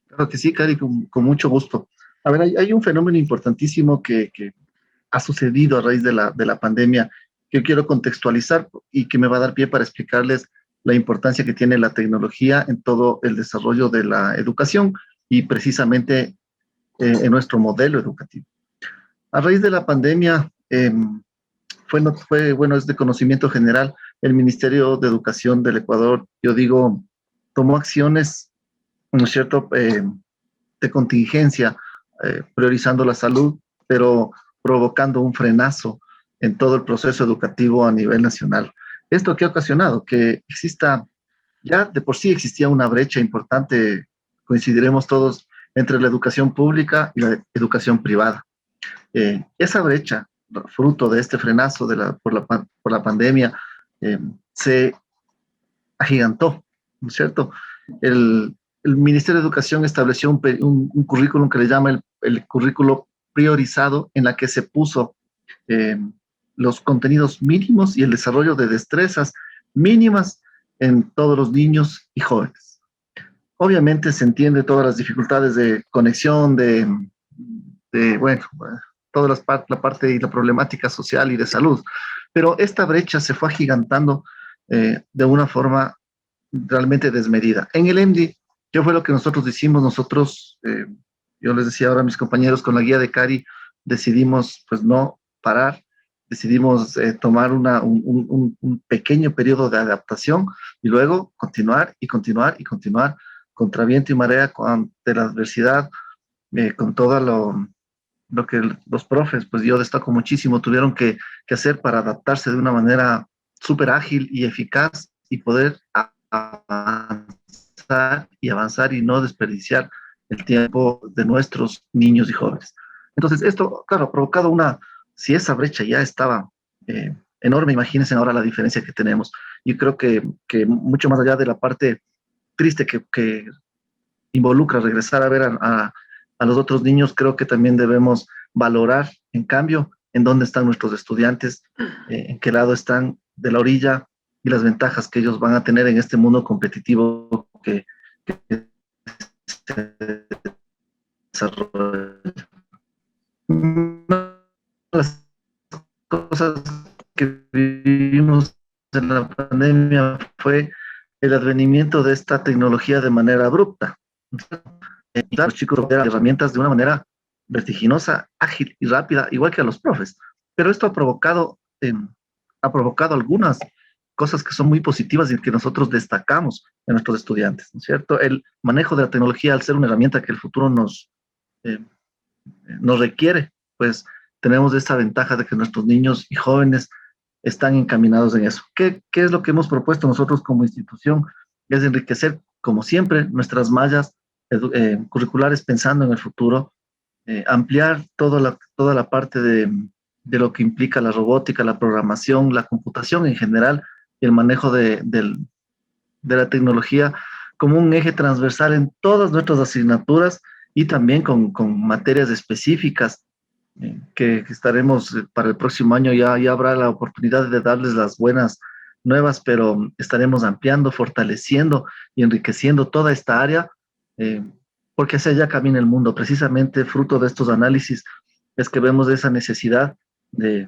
Claro que sí, Cari, con mucho gusto. A ver, hay un fenómeno importantísimo que ha sucedido a raíz de la pandemia que yo quiero contextualizar y que me va a dar pie para explicarles la importancia que tiene la tecnología en todo el desarrollo de la educación y precisamente en nuestro modelo educativo. A raíz de la pandemia, bueno, es de conocimiento general, el Ministerio de Educación del Ecuador, yo digo, tomó acciones, ¿no es cierto?, de contingencia, priorizando la salud, pero provocando un frenazo en todo el proceso educativo a nivel nacional. ¿Esto qué ha ocasionado? Que exista, ya de por sí existía una brecha importante, coincidiremos todos, entre la educación pública y la educación privada. Esa brecha, fruto de este frenazo por la pandemia, se agigantó, ¿no es cierto? El Ministerio de Educación estableció un currículum que le llama el currículo priorizado, en la que se puso los contenidos mínimos y el desarrollo de destrezas mínimas en todos los niños y jóvenes. Obviamente se entiende todas las dificultades de conexión, bueno, toda la parte y la problemática social y de salud, pero esta brecha se fue agigantando de una forma realmente desmedida. En el EMDI, ¿qué fue lo que nosotros hicimos? Nosotros, yo les decía ahora a mis compañeros, con la guía de Cari, decidimos pues no parar, decidimos tomar un pequeño periodo de adaptación y luego continuar y continuar y continuar contra viento y marea ante la adversidad, con todo lo que los profes, pues yo destaco muchísimo, tuvieron que hacer para adaptarse de una manera súper ágil y eficaz y poder avanzar y no desperdiciar el tiempo de nuestros niños y jóvenes. Entonces, esto, claro, ha provocado si esa brecha ya estaba enorme, imagínense ahora la diferencia que tenemos. Yo creo que mucho más allá de la parte triste que involucra regresar a ver a los otros niños, creo que también debemos valorar, en cambio, en dónde están nuestros estudiantes, en qué lado están de la orilla y las ventajas que ellos van a tener en este mundo competitivo que se desarrolla. Una de las cosas que vivimos en la pandemia fue el advenimiento de esta tecnología de manera abrupta. Los chicos eran herramientas de una manera vertiginosa, ágil y rápida, igual que a los profes. Pero esto ha provocado ha provocado algunas cosas que son muy positivas y que nosotros destacamos en nuestros estudiantes, ¿no es cierto? El manejo de la tecnología, al ser una herramienta que el futuro eh, nos requiere, pues tenemos esa ventaja de que nuestros niños y jóvenes están encaminados en eso. ¿Qué es lo que hemos propuesto nosotros como institución? Es enriquecer, como siempre, nuestras mallas curriculares pensando en el futuro, ampliar toda la parte de lo que implica la robótica, la programación, la computación en general y el manejo de la tecnología como un eje transversal en todas nuestras asignaturas y también con materias específicas que estaremos para el próximo año, ya habrá la oportunidad de darles las buenas nuevas, pero estaremos ampliando, fortaleciendo y enriqueciendo toda esta área, eh, porque hacia allá camina el mundo. Precisamente fruto de estos análisis es que vemos esa necesidad de,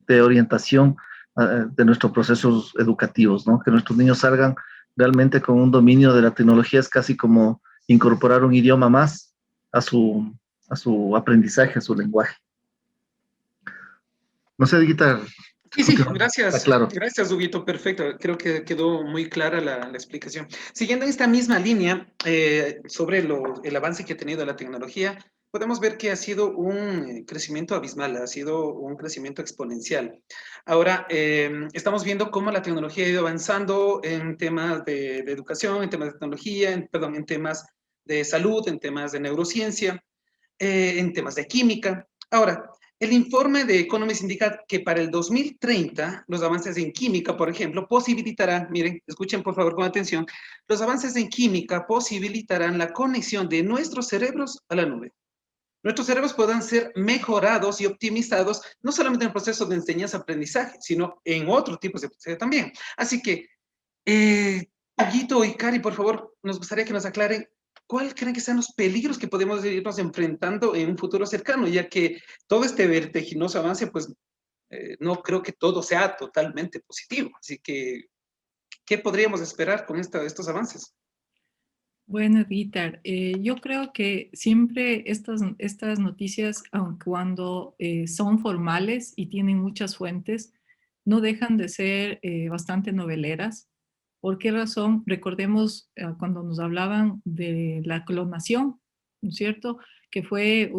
de orientación de nuestros procesos educativos, ¿no? Que nuestros niños salgan realmente con un dominio de la tecnología, es casi como incorporar un idioma más a a su aprendizaje, a su lenguaje. No sé, Guitar. Sí, sí, gracias. Claro. Gracias, Huguito. Perfecto. Creo que quedó muy clara la explicación. Siguiendo en esta misma línea, sobre el avance que ha tenido la tecnología, podemos ver que ha sido un crecimiento abismal, ha sido un crecimiento exponencial. Ahora, estamos viendo cómo la tecnología ha ido avanzando en temas de educación, en temas de tecnología, perdón, en temas de salud, en temas de neurociencia, en temas de química. Ahora, el informe de Economist indica que para el 2030 los avances en química, por ejemplo, posibilitarán, miren, escuchen por favor con atención, los avances en química posibilitarán la conexión de nuestros cerebros a la nube. Nuestros cerebros podrán ser mejorados y optimizados, no solamente en el proceso de enseñanza-aprendizaje, sino en otros tipos de aprendizaje también. Así que, Huguito y Cari, por favor, nos gustaría que nos aclaren ¿cuál creen que sean los peligros que podemos irnos enfrentando en un futuro cercano? Ya que todo este vertiginoso avance, pues no creo que todo sea totalmente positivo. Así que, ¿qué podríamos esperar con estos avances? Bueno, Guitar, yo creo que siempre estas noticias, aun cuando son formales y tienen muchas fuentes, no dejan de ser bastante noveleras. ¿Por qué razón? Recordemos cuando nos hablaban de la clonación, ¿no es cierto? Que fue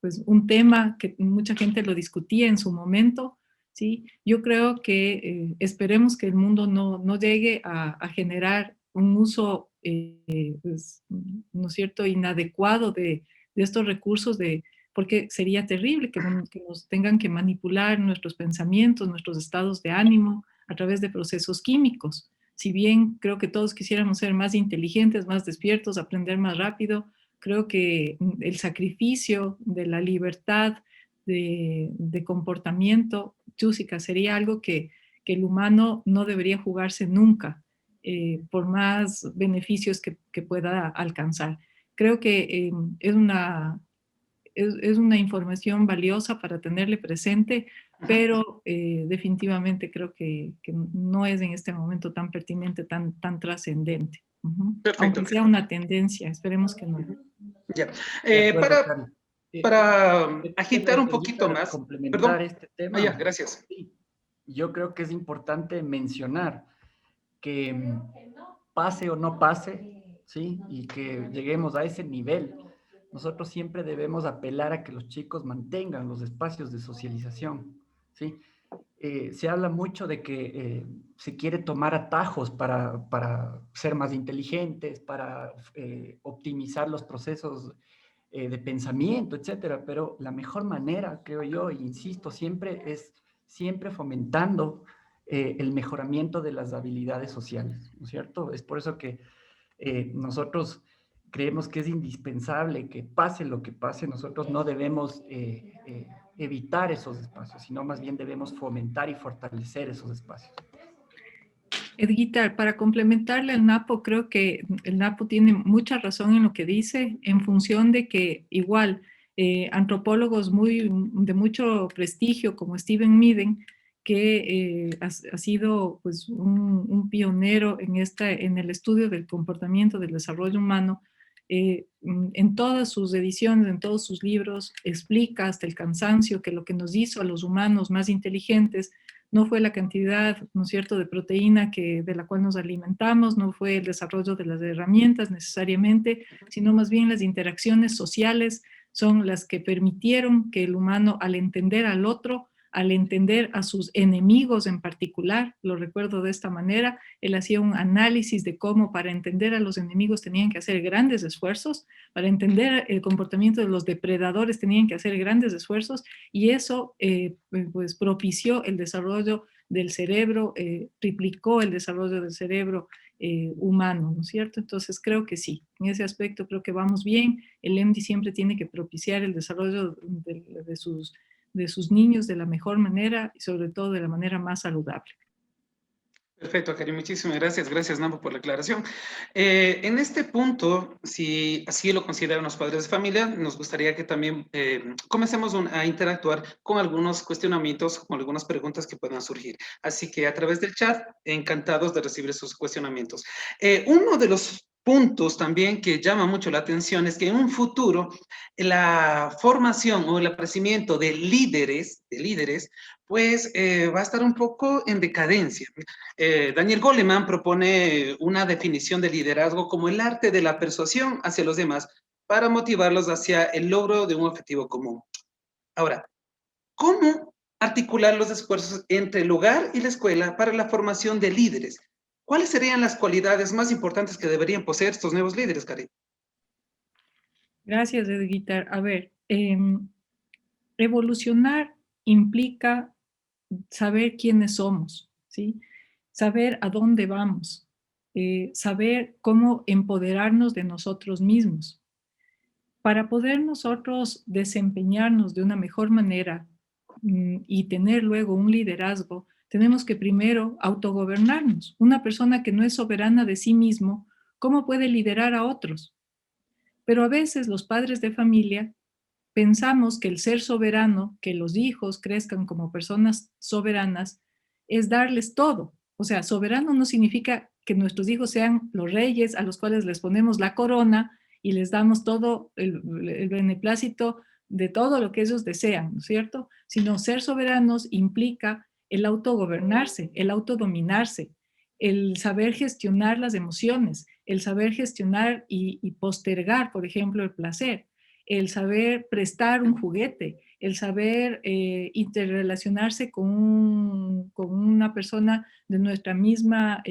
pues un tema que mucha gente lo discutía en su momento, ¿sí? Yo creo que esperemos que el mundo no llegue a generar un uso, pues, ¿no es cierto?, inadecuado de estos recursos, porque sería terrible que nos tengan que manipular nuestros pensamientos, nuestros estados de ánimo a través de procesos químicos. Si bien creo que todos quisiéramos ser más inteligentes, más despiertos, aprender más rápido, creo que el sacrificio de la libertad de comportamiento, Chúsica, sería algo que el humano no debería jugarse nunca, por más beneficios que pueda alcanzar. Creo que es una información valiosa para tenerle presente, pero definitivamente creo que no es en este momento tan pertinente, tan trascendente. Perfecto. Aunque sea una tendencia, esperemos que no. Ya. Acuerdo, Cari. Para ¿Qué agitar les un permita poquito más, complementar perdón. este Ah, ya, tema? gracias. Sí, yo creo que es importante mencionar que pase o no pase, ¿sí? Y que lleguemos a ese nivel, nosotros siempre debemos apelar a que los chicos mantengan los espacios de socialización, ¿sí? Se habla mucho de que se quiere tomar atajos para ser más inteligentes, para optimizar los procesos de pensamiento, etcétera, pero la mejor manera, creo yo, e insisto, siempre es siempre fomentando el mejoramiento de las habilidades sociales, ¿no es cierto? Es por eso que nosotros creemos que es indispensable que pase lo que pase, nosotros no debemos evitar esos espacios, sino más bien debemos fomentar y fortalecer esos espacios. Edguita, para complementarle al Napo, creo que el Napo tiene mucha razón en lo que dice, en función de que igual antropólogos de mucho prestigio como Steven Meaden, que ha sido pues, un pionero en el estudio del comportamiento del desarrollo humano, en todas sus ediciones, en todos sus libros, explica hasta el cansancio que lo que nos hizo a los humanos más inteligentes no fue la cantidad, ¿no es cierto?, de proteína de la cual nos alimentamos, no fue el desarrollo de las herramientas necesariamente, sino más bien las interacciones sociales son las que permitieron que el humano, al entender al otro, al entender a sus enemigos en particular, lo recuerdo de esta manera, él hacía un análisis de cómo para entender a los enemigos tenían que hacer grandes esfuerzos, para entender el comportamiento de los depredadores tenían que hacer grandes esfuerzos, y eso pues propició el desarrollo del cerebro, triplicó el desarrollo del cerebro humano, ¿no es cierto? Entonces creo que sí, en ese aspecto creo que vamos bien. El EMDI siempre tiene que propiciar el desarrollo de sus niños de la mejor manera y sobre todo de la manera más saludable. Perfecto, Karim, muchísimas gracias. Gracias, Nambo, por la aclaración. En este punto, si así lo consideran los padres de familia, nos gustaría que también comencemos a interactuar con algunos cuestionamientos, con algunas preguntas que puedan surgir. Así que a través del chat, encantados de recibir sus cuestionamientos. Uno de los puntos también que llama mucho la atención es que en un futuro la formación o el aparecimiento de líderes, pues va a estar un poco en decadencia. Daniel Goleman propone una definición de liderazgo como el arte de la persuasión hacia los demás para motivarlos hacia el logro de un objetivo común. Ahora, ¿cómo articular los esfuerzos entre el hogar y la escuela para la formación de líderes? ¿Cuáles serían las cualidades más importantes que deberían poseer estos nuevos líderes, Karin? Gracias, Edguitar. A ver, evolucionar implica saber quiénes somos, ¿sí? Saber a dónde vamos, saber cómo empoderarnos de nosotros mismos. Para poder nosotros desempeñarnos de una mejor manera y tener luego un liderazgo, tenemos que primero autogobernarnos. Una persona que no es soberana de sí mismo, ¿cómo puede liderar a otros? Pero a veces los padres de familia pensamos que el ser soberano, que los hijos crezcan como personas soberanas, es darles todo. O sea, soberano no significa que nuestros hijos sean los reyes a los cuales les ponemos la corona y les damos todo el beneplácito de todo lo que ellos desean, ¿no es cierto? Sino ser soberanos implica el autogobernarse, el autodominarse, el saber gestionar las emociones, el saber gestionar y postergar, por ejemplo, el placer, el saber prestar un juguete, el saber interrelacionarse con una persona de nuestra misma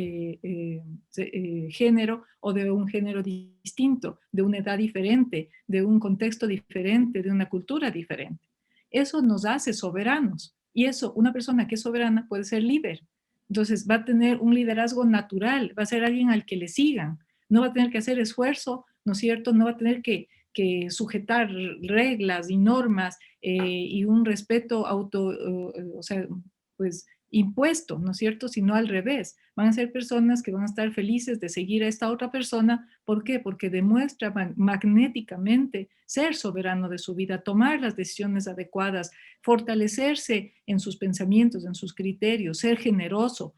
género o de un género distinto, de una edad diferente, de un contexto diferente, de una cultura diferente. Eso nos hace soberanos y eso, una persona que es soberana puede ser líder. Entonces va a tener un liderazgo natural, va a ser alguien al que le sigan, no va a tener que hacer esfuerzo, ¿no es cierto? No va a tener que sujetar reglas y normas y un respeto o sea, pues impuesto, ¿no es cierto? Sino al revés. Van a ser personas que van a estar felices de seguir a esta otra persona. ¿Por qué? Porque demuestra magnéticamente ser soberano de su vida, tomar las decisiones adecuadas, fortalecerse en sus pensamientos, en sus criterios, ser generoso,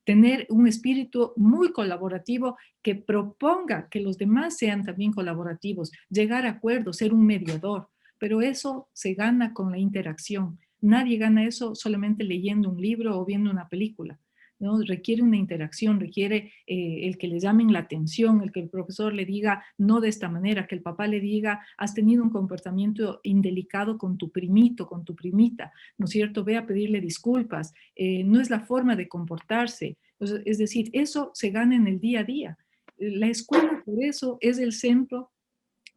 tener un espíritu muy colaborativo que proponga que los demás sean también colaborativos, llegar a acuerdos, ser un mediador. Pero eso se gana con la interacción. Nadie gana eso solamente leyendo un libro o viendo una película, ¿no? Requiere una interacción, requiere el que le llamen la atención, el que el profesor le diga no de esta manera, que el papá le diga has tenido un comportamiento indelicado con tu primito, con tu primita, ¿no es cierto? Ve a pedirle disculpas, no es la forma de comportarse. Es decir, eso se gana en el día a día. La escuela, por eso, es el centro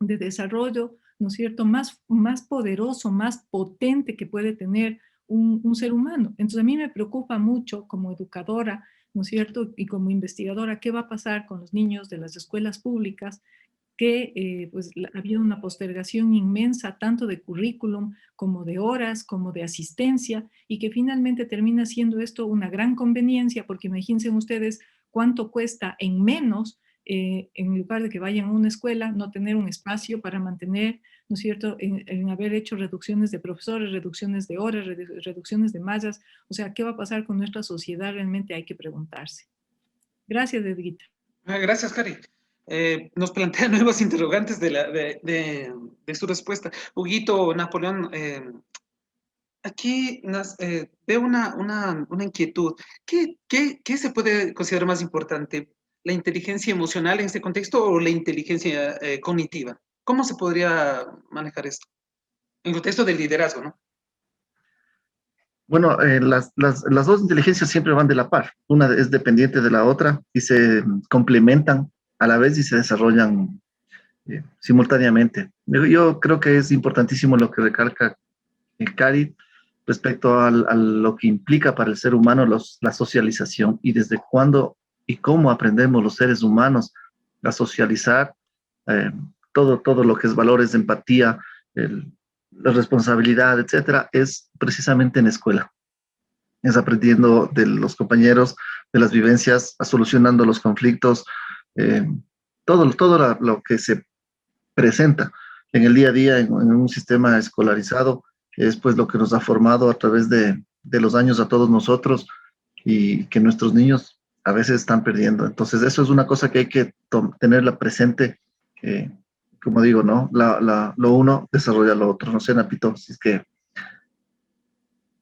de desarrollo, ¿no es cierto?, más poderoso, más potente que puede tener un ser humano. Entonces, a mí me preocupa mucho como educadora, ¿no es cierto?, y como investigadora, qué va a pasar con los niños de las escuelas públicas que pues ha habido una postergación inmensa tanto de currículum como de horas, como de asistencia y que finalmente termina siendo esto una gran conveniencia porque imagínense ustedes cuánto cuesta en menos en lugar de que vayan a una escuela, no tener un espacio para mantener, ¿no es cierto?, en haber hecho reducciones de profesores, reducciones de horas, reducciones de mallas. O sea, ¿qué va a pasar con nuestra sociedad? Realmente hay que preguntarse. Gracias, Edguita. Gracias, Cari. nos plantea nuevos interrogantes de su respuesta. Huguito, Napoleón, aquí veo una inquietud. ¿Qué se puede considerar más importante? ¿La inteligencia emocional en este contexto o la inteligencia cognitiva? ¿Cómo se podría manejar esto? En contexto del liderazgo, ¿no? Bueno, las dos inteligencias siempre van de la par. Una es dependiente de la otra y se complementan a la vez y se desarrollan simultáneamente. Yo creo que es importantísimo lo que recalca Cari respecto a lo que implica para el ser humano la socialización y desde cuándo y cómo aprendemos los seres humanos a socializar eh, todo lo que es valores de empatía, el, la responsabilidad, etcétera, es precisamente en escuela. Es aprendiendo de los compañeros, de las vivencias, a solucionando los conflictos, eh, todo lo que se presenta en el día a día en un sistema escolarizado, que es pues lo que nos ha formado a través de los años a todos nosotros y que nuestros niños a veces están perdiendo. Entonces eso es una cosa que hay que tenerla presente, como digo, ¿no? Lo uno desarrolla lo otro. No sé, Napito, si es que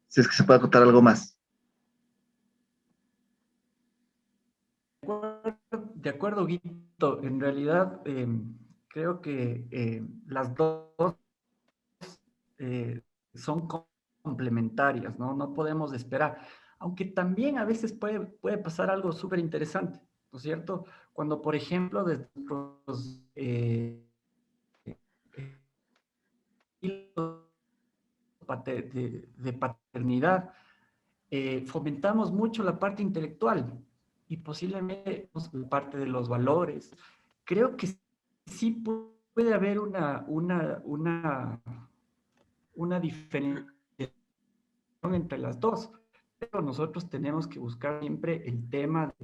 se puede contar algo más. De acuerdo, Guito. En realidad, creo que las dos eh, son complementarias, ¿no? No podemos esperar. Aunque también a veces puede pasar algo súper interesante, ¿no es cierto? Cuando, por ejemplo, desde los de paternidad, fomentamos mucho la parte intelectual y posiblemente la parte de los valores. Creo que sí puede haber una diferencia entre las dos, pero nosotros tenemos que buscar siempre el tema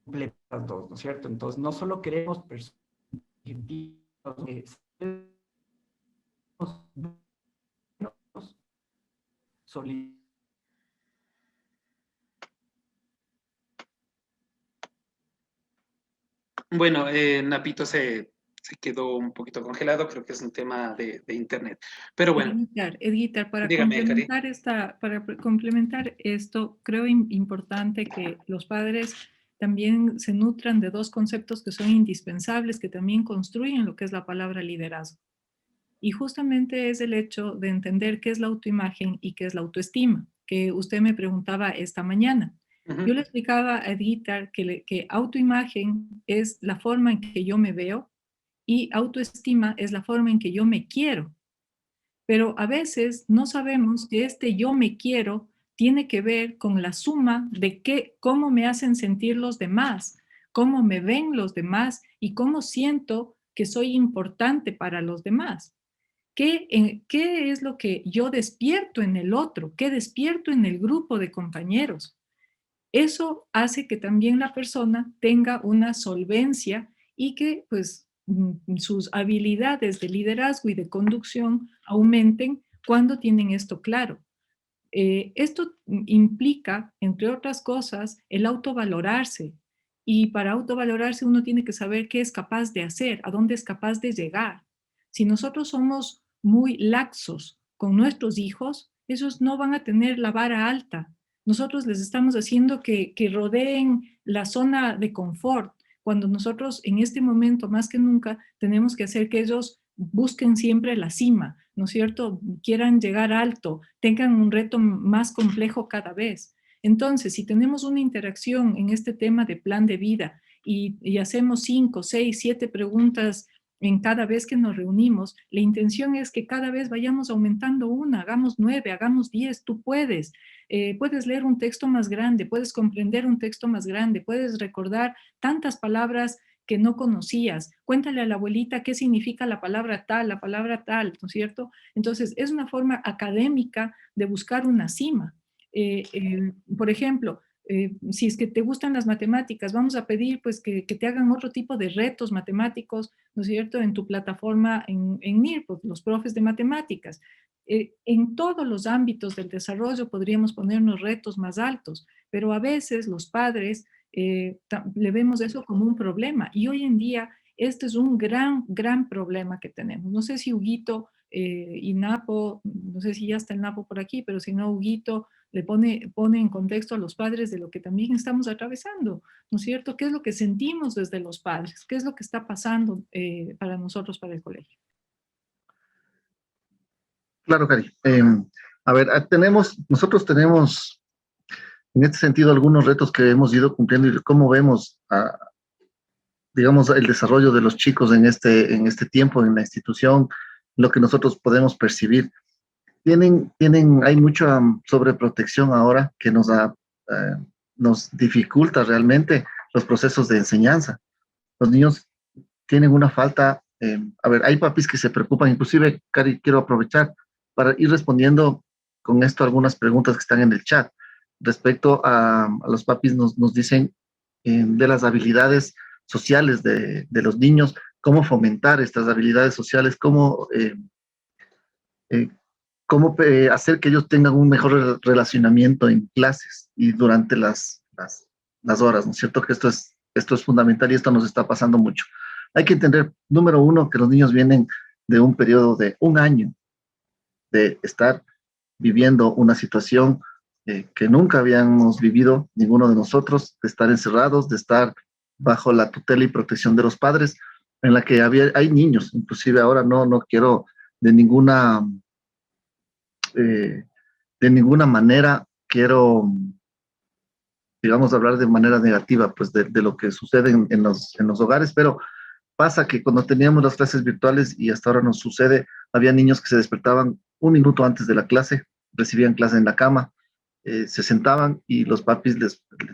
de las dos, ¿no es cierto? Entonces, no solo queremos personas solidarios. Bueno, Napito se quedó un poquito congelado, creo que es un tema de internet. Pero bueno, Edgar, dígame, Cari. para complementar esto, creo importante que los padres también se nutran de dos conceptos que son indispensables, que también construyen lo que es la palabra liderazgo. Y justamente es el hecho de entender qué es la autoimagen y qué es la autoestima, que usted me preguntaba esta mañana. Yo le explicaba a Edgar que autoimagen es la forma en que yo me veo y autoestima es la forma en que yo me quiero. Pero a veces no sabemos que este yo me quiero tiene que ver con la suma de cómo me hacen sentir los demás, cómo me ven los demás y cómo siento que soy importante para los demás. ¿Qué es lo que yo despierto en el otro? ¿Qué despierto en el grupo de compañeros? Eso hace que también la persona tenga una solvencia y que pues sus habilidades de liderazgo y de conducción aumenten cuando tienen esto claro. Esto implica, entre otras cosas, el autovalorarse. Y para autovalorarse uno tiene que saber qué es capaz de hacer, a dónde es capaz de llegar. Si nosotros somos muy laxos con nuestros hijos, esos no van a tener la vara alta. Nosotros les estamos haciendo que rodeen la zona de confort, cuando nosotros en este momento más que nunca tenemos que hacer que ellos busquen siempre la cima, ¿no es cierto? Quieran llegar alto, tengan un reto más complejo cada vez. Entonces, si tenemos una interacción en este tema de plan de vida y hacemos 5, 6, 7 preguntas en cada vez que nos reunimos, la intención es que cada vez vayamos aumentando una, hagamos 9, hagamos 10, tú puedes. Puedes leer un texto más grande, puedes comprender un texto más grande, puedes recordar tantas palabras que no conocías. Cuéntale a la abuelita qué significa la palabra tal, ¿no es cierto? Entonces, es una forma académica de buscar una cima. Por ejemplo, si es que te gustan las matemáticas, vamos a pedir pues que te hagan otro tipo de retos matemáticos, ¿no es cierto?, en tu plataforma en MIR, pues, los profes de matemáticas. En todos los ámbitos del desarrollo podríamos ponernos retos más altos, pero a veces los padres le vemos eso como un problema. Y hoy en día este es un gran problema que tenemos. No sé si Huguito y Napo, no sé si ya está el Napo por aquí, pero si no, Huguito le pone en contexto a los padres de lo que también estamos atravesando, ¿no es cierto? ¿Qué es lo que sentimos desde los padres? ¿Qué es lo que está pasando para nosotros, para el colegio? Claro, Cari. A ver, nosotros tenemos en este sentido algunos retos que hemos ido cumpliendo y cómo vemos, digamos, el desarrollo de los chicos en este tiempo en la institución, lo que nosotros podemos percibir. Hay mucha sobreprotección ahora que eh, nos dificulta realmente los procesos de enseñanza. Los niños tienen una falta, a ver, hay papis que se preocupan, inclusive, Cari, quiero aprovechar para ir respondiendo con esto algunas preguntas que están en el chat. Respecto a los papis nos dicen de las habilidades sociales de los niños, cómo fomentar estas habilidades sociales, eh, hacer que ellos tengan un mejor relacionamiento en clases y durante las horas, ¿no es cierto? Que esto es fundamental y esto nos está pasando mucho. Hay que entender, número uno, que los niños vienen de un periodo de un año de estar viviendo una situación que nunca habíamos vivido ninguno de nosotros, de estar encerrados, de estar bajo la tutela y protección de los padres, en la que hay niños, inclusive ahora no quiero de ninguna eh, de ninguna manera quiero, digamos, hablar de manera negativa, pues, de lo que sucede en los hogares, pero pasa que cuando teníamos las clases virtuales y hasta ahora nos sucede, había niños que se despertaban un minuto antes de la clase, recibían clase en la cama, se sentaban y los papis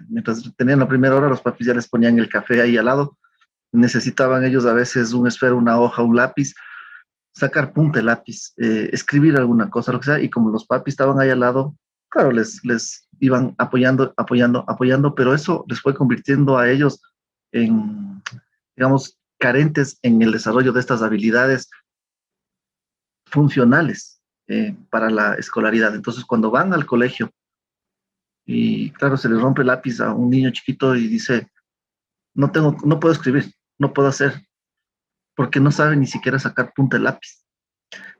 mientras tenían la primera hora, los papis ya les ponían el café ahí al lado, necesitaban ellos a veces un esfero, una hoja, un lápiz, sacar punta el lápiz, escribir alguna cosa, lo que sea, y como los papis estaban ahí al lado, claro, les iban apoyando, pero eso les fue convirtiendo a ellos en, digamos, carentes en el desarrollo de estas habilidades funcionales para la escolaridad. Entonces, cuando van al colegio y, claro, se les rompe el lápiz a un niño chiquito y dice, no puedo escribir, no puedo hacer, porque no sabe ni siquiera sacar punta el lápiz.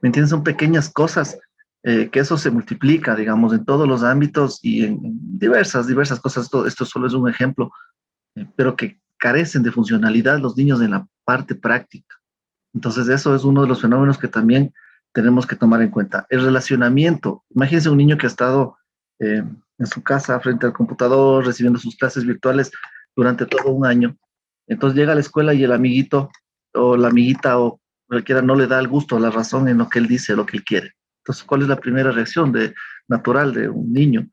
¿Me entiendes? Son pequeñas cosas que eso se multiplica, digamos, en todos los ámbitos y en diversas cosas. Esto solo es un ejemplo, pero que carecen de funcionalidad los niños en la parte práctica. Entonces, eso es uno de los fenómenos que también tenemos que tomar en cuenta. El relacionamiento. Imagínense un niño que ha estado en su casa frente al computador, recibiendo sus clases virtuales durante todo un año. Entonces llega a la escuela y el amiguito o la amiguita o cualquiera no le da el gusto o la razón en lo que él dice, lo que él quiere. Entonces, ¿cuál es la primera reacción natural de un niño?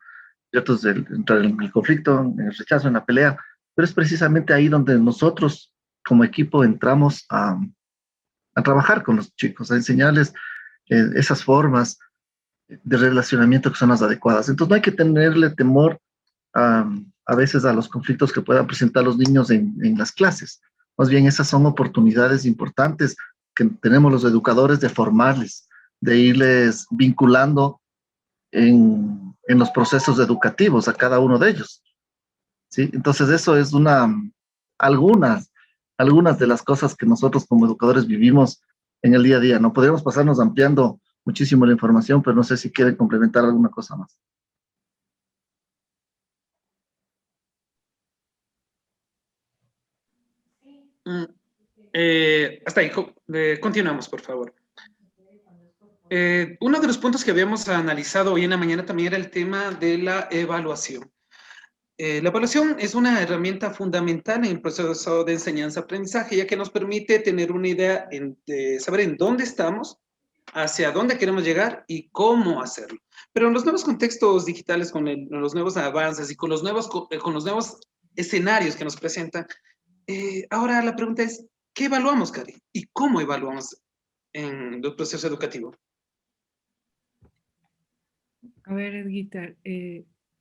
¿Cierto? Es entrar en el conflicto, en el rechazo, en la pelea. Pero es precisamente ahí donde nosotros como equipo entramos a trabajar con los chicos, a enseñarles esas formas de relacionamiento que son las adecuadas. Entonces no hay que tenerle temor a veces a los conflictos que puedan presentar los niños en las clases. Más bien esas son oportunidades importantes que tenemos los educadores de formarles, de irles vinculando en los procesos educativos a cada uno de ellos. ¿Sí? Entonces eso es algunas, algunas de las cosas que nosotros como educadores vivimos en el día a día. No podríamos pasarnos ampliando muchísimo la información, pero no sé si quieren complementar alguna cosa más. Mm, hasta ahí, continuamos, por favor. Uno de los puntos que habíamos analizado hoy en la mañana también era el tema de la evaluación. La evaluación es una herramienta fundamental en el proceso de enseñanza-aprendizaje, ya que nos permite tener una idea de saber en dónde estamos, hacia dónde queremos llegar y cómo hacerlo. Pero en los nuevos contextos digitales, con los nuevos avances y con los nuevos escenarios que nos presentan, ahora la pregunta es, ¿qué evaluamos, Cari? ¿Y cómo evaluamos en el proceso educativo? A ver, Edguita,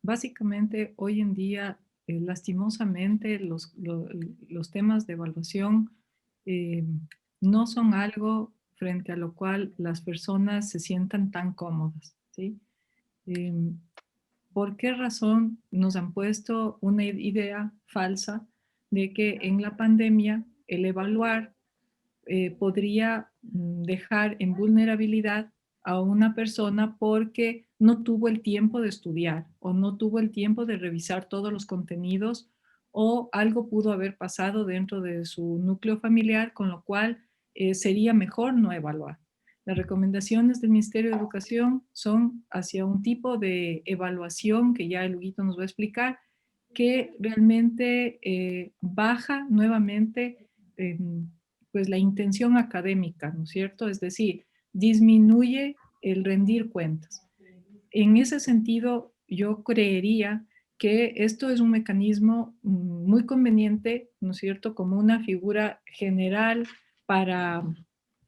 básicamente hoy en día, lastimosamente, los temas de evaluación eh, no son algo frente a lo cual las personas se sientan tan cómodas, ¿sí? ¿por qué razón nos han puesto una idea falsa de que en la pandemia el evaluar podría dejar en vulnerabilidad a una persona porque no tuvo el tiempo de estudiar o no tuvo el tiempo de revisar todos los contenidos o algo pudo haber pasado dentro de su núcleo familiar, con lo cual sería mejor no evaluar? Las recomendaciones del Ministerio de Educación son hacia un tipo de evaluación que ya el Huguito nos va a explicar, que realmente baja nuevamente pues la intención académica, ¿no es cierto? Es decir, disminuye el rendir cuentas. En ese sentido, yo creería que esto es un mecanismo muy conveniente, ¿no es cierto?, como una figura general para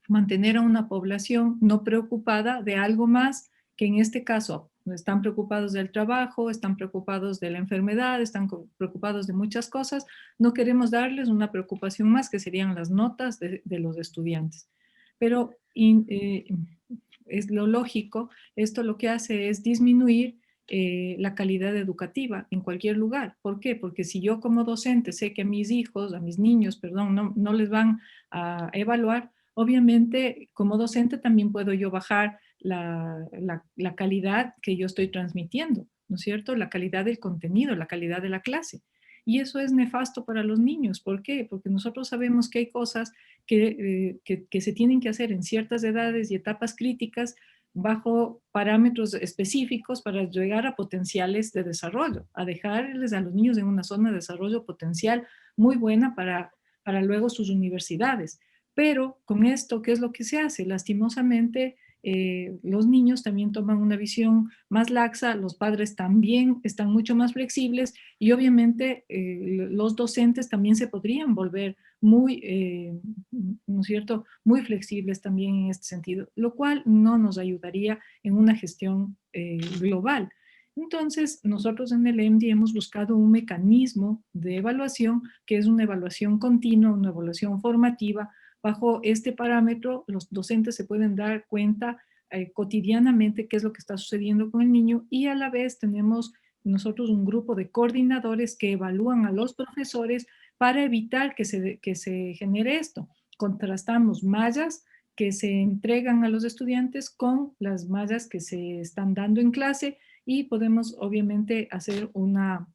mantener a una población no preocupada de algo más que en este caso están preocupados del trabajo, están preocupados de la enfermedad, están preocupados de muchas cosas. No queremos darles una preocupación más que serían las notas de los estudiantes. Pero es lo lógico, esto lo que hace es disminuir la calidad educativa en cualquier lugar. ¿Por qué? Porque si yo como docente sé que a mis hijos, a mis niños, perdón, no les van a evaluar, obviamente como docente también puedo yo bajar la calidad que yo estoy transmitiendo, ¿no es cierto? La calidad del contenido, la calidad de la clase. Y eso es nefasto para los niños. ¿Por qué? Porque nosotros sabemos que hay cosas que se tienen que hacer en ciertas edades y etapas críticas bajo parámetros específicos para llegar a potenciales de desarrollo, a dejarles a los niños en una zona de desarrollo potencial muy buena para luego sus universidades. Pero con esto, ¿qué es lo que se hace? Lastimosamente, los niños también toman una visión más laxa, los padres también están mucho más flexibles y obviamente los docentes también se podrían volver muy, ¿no es cierto?, muy flexibles también en este sentido, lo cual no nos ayudaría en una gestión global. Entonces, nosotros en el EMDI hemos buscado un mecanismo de evaluación que es una evaluación continua, una evaluación formativa. Bajo este parámetro, los docentes se pueden dar cuenta cotidianamente qué es lo que está sucediendo con el niño y a la vez tenemos nosotros un grupo de coordinadores que evalúan a los profesores para evitar que se genere esto. Contrastamos mallas que se entregan a los estudiantes con las mallas que se están dando en clase y podemos obviamente hacer una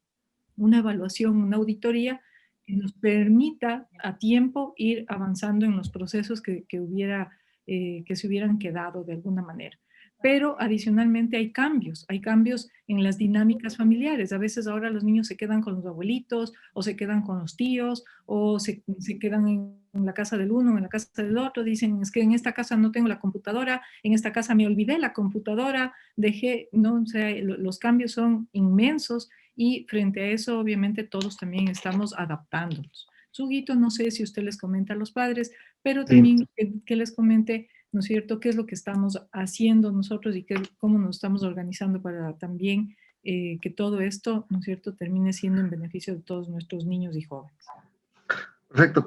evaluación, una auditoría que nos permita a tiempo ir avanzando en los procesos que se hubieran quedado de alguna manera. Pero adicionalmente hay cambios en las dinámicas familiares. A veces ahora los niños se quedan con los abuelitos o se quedan con los tíos o se quedan en la casa del uno, en la casa del otro. Dicen, es que en esta casa no tengo la computadora, en esta casa me olvidé la computadora, no, o sea, los cambios son inmensos y frente a eso, obviamente, todos también estamos adaptándonos. Suguito, no sé si usted les comenta a los padres, pero Sí. también que les comente, ¿no es cierto?, qué es lo que estamos haciendo nosotros y cómo nos estamos organizando para también que todo esto, ¿no es cierto?, termine siendo en beneficio de todos nuestros niños y jóvenes. Perfecto,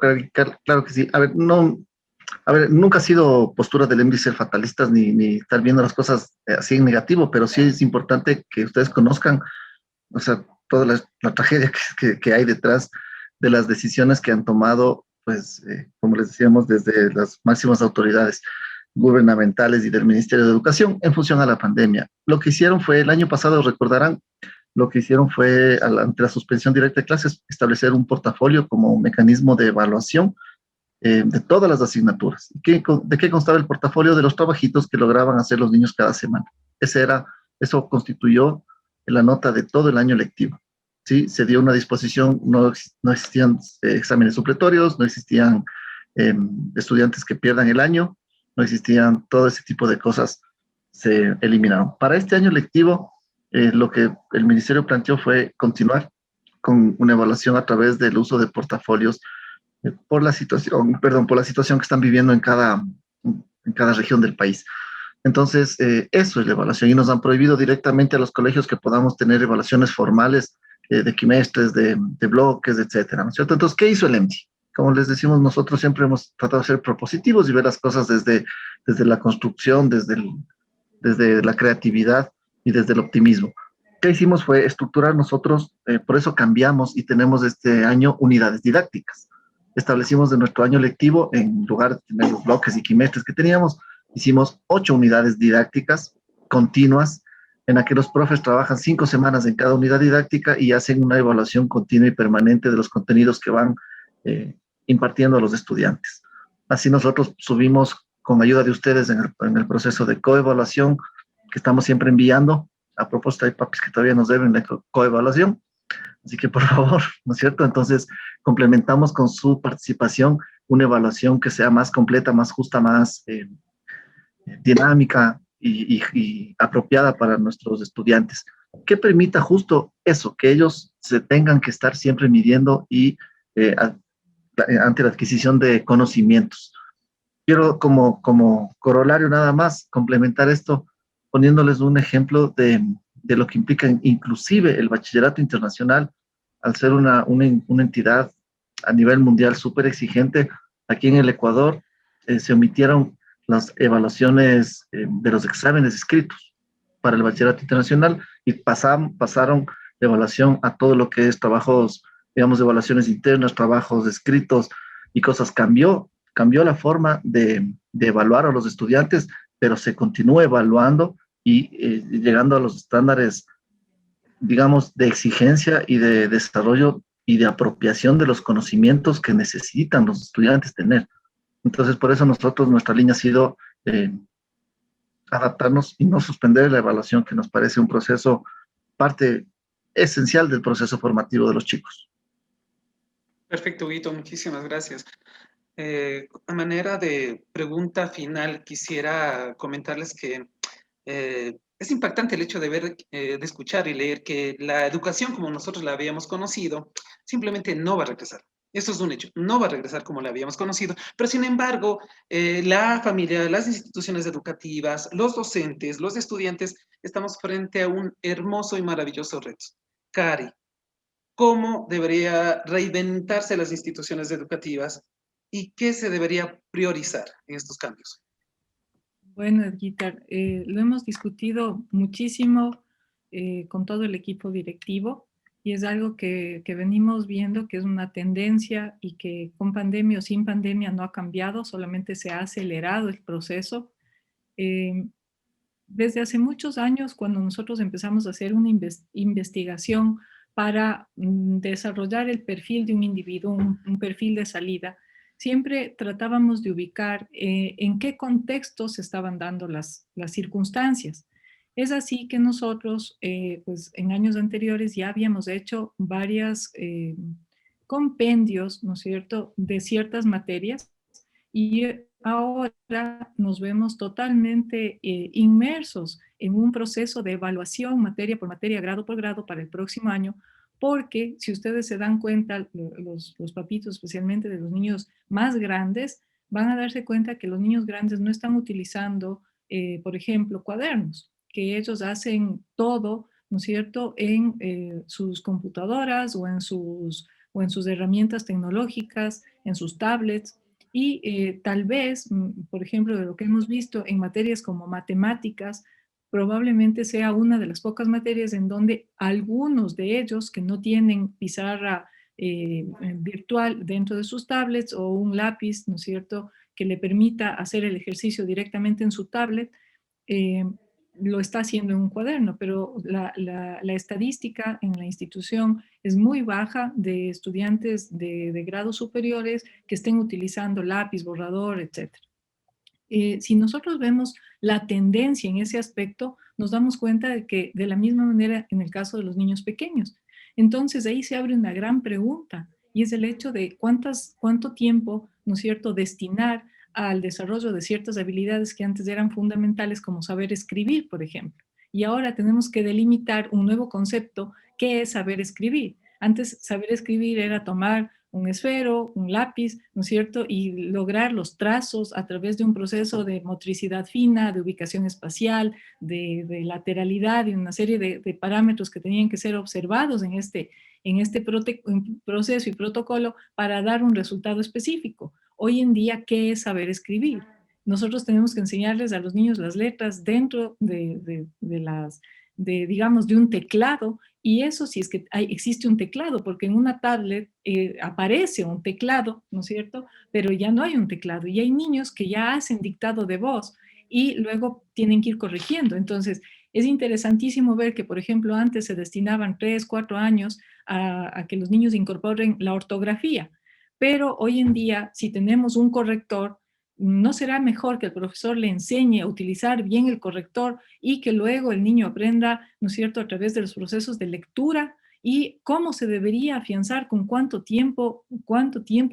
claro que sí. A ver, nunca ha sido postura del EMDI ser fatalistas ni estar viendo las cosas así en negativo, pero sí es importante que ustedes conozcan, o sea, toda la tragedia que hay detrás de las decisiones que han tomado, pues, como les decíamos, desde las máximas autoridades gubernamentales y del Ministerio de Educación en función a la pandemia. Lo que hicieron fue, el año pasado, recordarán, lo que hicieron fue, ante la suspensión directa de clases, establecer un portafolio como un mecanismo de evaluación de todas las asignaturas. ¿De qué constaba el portafolio? De los trabajitos que lograban hacer los niños cada semana. Eso constituyó la nota de todo el año lectivo. ¿Sí? Se dio una disposición, no existían exámenes supletorios, no existían estudiantes que pierdan el año, no existían todo ese tipo de cosas, se eliminaron. Para este año lectivo, lo que el ministerio planteó fue continuar con una evaluación a través del uso de portafolios por la situación que están viviendo en cada región del país. Entonces, eso es la evaluación y nos han prohibido directamente a los colegios que podamos tener evaluaciones formales de quimestres, de bloques, etcétera, ¿no es cierto? Entonces, ¿qué hizo el EMDI? Como les decimos, nosotros siempre hemos tratado de ser propositivos y ver las cosas desde la construcción, desde la creatividad y desde el optimismo. ¿Qué hicimos? Fue estructurar nosotros, por eso cambiamos y tenemos este año unidades didácticas. Establecimos de nuestro año lectivo, en lugar de tener los bloques y quimestres que teníamos, hicimos 8 unidades didácticas continuas, en las que los profes trabajan 5 semanas en cada unidad didáctica y hacen una evaluación continua y permanente de los contenidos que van impartiendo a los estudiantes. Así nosotros subimos, con ayuda de ustedes en el proceso de coevaluación que estamos siempre enviando. A propósito, hay papis que todavía nos deben la coevaluación, así que por favor, ¿no es cierto? Entonces, complementamos con su participación una evaluación que sea más completa, más justa, más dinámica y apropiada para nuestros estudiantes, que permita justo eso, que ellos se tengan que estar siempre midiendo y ante la adquisición de conocimientos. Quiero como corolario nada más complementar esto poniéndoles un ejemplo de lo que implica inclusive el bachillerato internacional, al ser una entidad a nivel mundial súper exigente. Aquí en el Ecuador se omitieron las evaluaciones de los exámenes escritos para el bachillerato internacional y pasaron de evaluación a todo lo que es trabajos, digamos, de evaluaciones internas, trabajos escritos y cosas. Cambió la forma de evaluar a los estudiantes, pero se continúa evaluando y llegando a los estándares, digamos, de exigencia y de desarrollo y de apropiación de los conocimientos que necesitan los estudiantes tener. Entonces, por eso nuestra línea ha sido adaptarnos y no suspender la evaluación, que nos parece un proceso, parte esencial del proceso formativo de los chicos. Perfecto, Huguito, muchísimas gracias. A manera de pregunta final, quisiera comentarles que es impactante el hecho de ver, de escuchar y leer que la educación como nosotros la habíamos conocido simplemente no va a regresar. Eso es un hecho, no va a regresar como la habíamos conocido, pero sin embargo, la familia, las instituciones educativas, los docentes, los estudiantes, estamos frente a un hermoso y maravilloso reto. Cari, ¿cómo debería reinventarse las instituciones educativas y qué se debería priorizar en estos cambios? Bueno, Edguita, lo hemos discutido muchísimo con todo el equipo directivo y es algo que venimos viendo que es una tendencia y que con pandemia o sin pandemia no ha cambiado, solamente se ha acelerado el proceso. Eh, Desde hace muchos años, cuando nosotros empezamos a hacer una investigación para desarrollar el perfil de un individuo, un perfil de salida, siempre tratábamos de ubicar en qué contexto se estaban dando las circunstancias. Es así que nosotros, pues en años anteriores ya habíamos hecho varias compendios, ¿no es cierto?, de ciertas materias y ahora nos vemos totalmente inmersos en un proceso de evaluación materia por materia, grado por grado para el próximo año, porque si ustedes se dan cuenta, los papitos, especialmente de los niños más grandes, van a darse cuenta que los niños grandes no están utilizando, por ejemplo, cuadernos, que ellos hacen todo, ¿no es cierto?, en sus computadoras o en sus herramientas tecnológicas, en sus tablets. Y tal vez, por ejemplo, de lo que hemos visto en materias como matemáticas, probablemente sea una de las pocas materias en donde algunos de ellos que no tienen pizarra virtual dentro de sus tablets o un lápiz, ¿no es cierto?, que le permita hacer el ejercicio directamente en su tablet, eh, lo está haciendo en un cuaderno, pero la estadística en la institución es muy baja de estudiantes de grados superiores que estén utilizando lápiz, borrador, etc. Si nosotros vemos la tendencia en ese aspecto, nos damos cuenta de que de la misma manera en el caso de los niños pequeños. Entonces ahí se abre una gran pregunta y es el hecho de cuánto tiempo, ¿no es cierto?, destinar al desarrollo de ciertas habilidades que antes eran fundamentales, como saber escribir, por ejemplo. Y ahora tenemos que delimitar un nuevo concepto, ¿qué es saber escribir? Antes saber escribir era tomar un esfero, un lápiz, ¿no es cierto? Y lograr los trazos a través de un proceso de motricidad fina, de ubicación espacial, de lateralidad y una serie de parámetros que tenían que ser observados en este proceso y protocolo para dar un resultado específico. Hoy en día, ¿qué es saber escribir? Nosotros tenemos que enseñarles a los niños las letras dentro de digamos, de un teclado, y eso si es que existe un teclado, porque en una tablet aparece un teclado, ¿no es cierto? Pero ya no hay un teclado, y hay niños que ya hacen dictado de voz y luego tienen que ir corrigiendo. Entonces, es interesantísimo ver que, por ejemplo, antes se destinaban 3, 4 años a que los niños incorporen la ortografía, pero hoy en día, si tenemos un corrector, ¿no será mejor que el profesor le enseñe a utilizar bien el corrector y que luego el niño aprenda, ¿no es cierto?, a través de los procesos de lectura y cómo se debería afianzar, con cuánto tiempo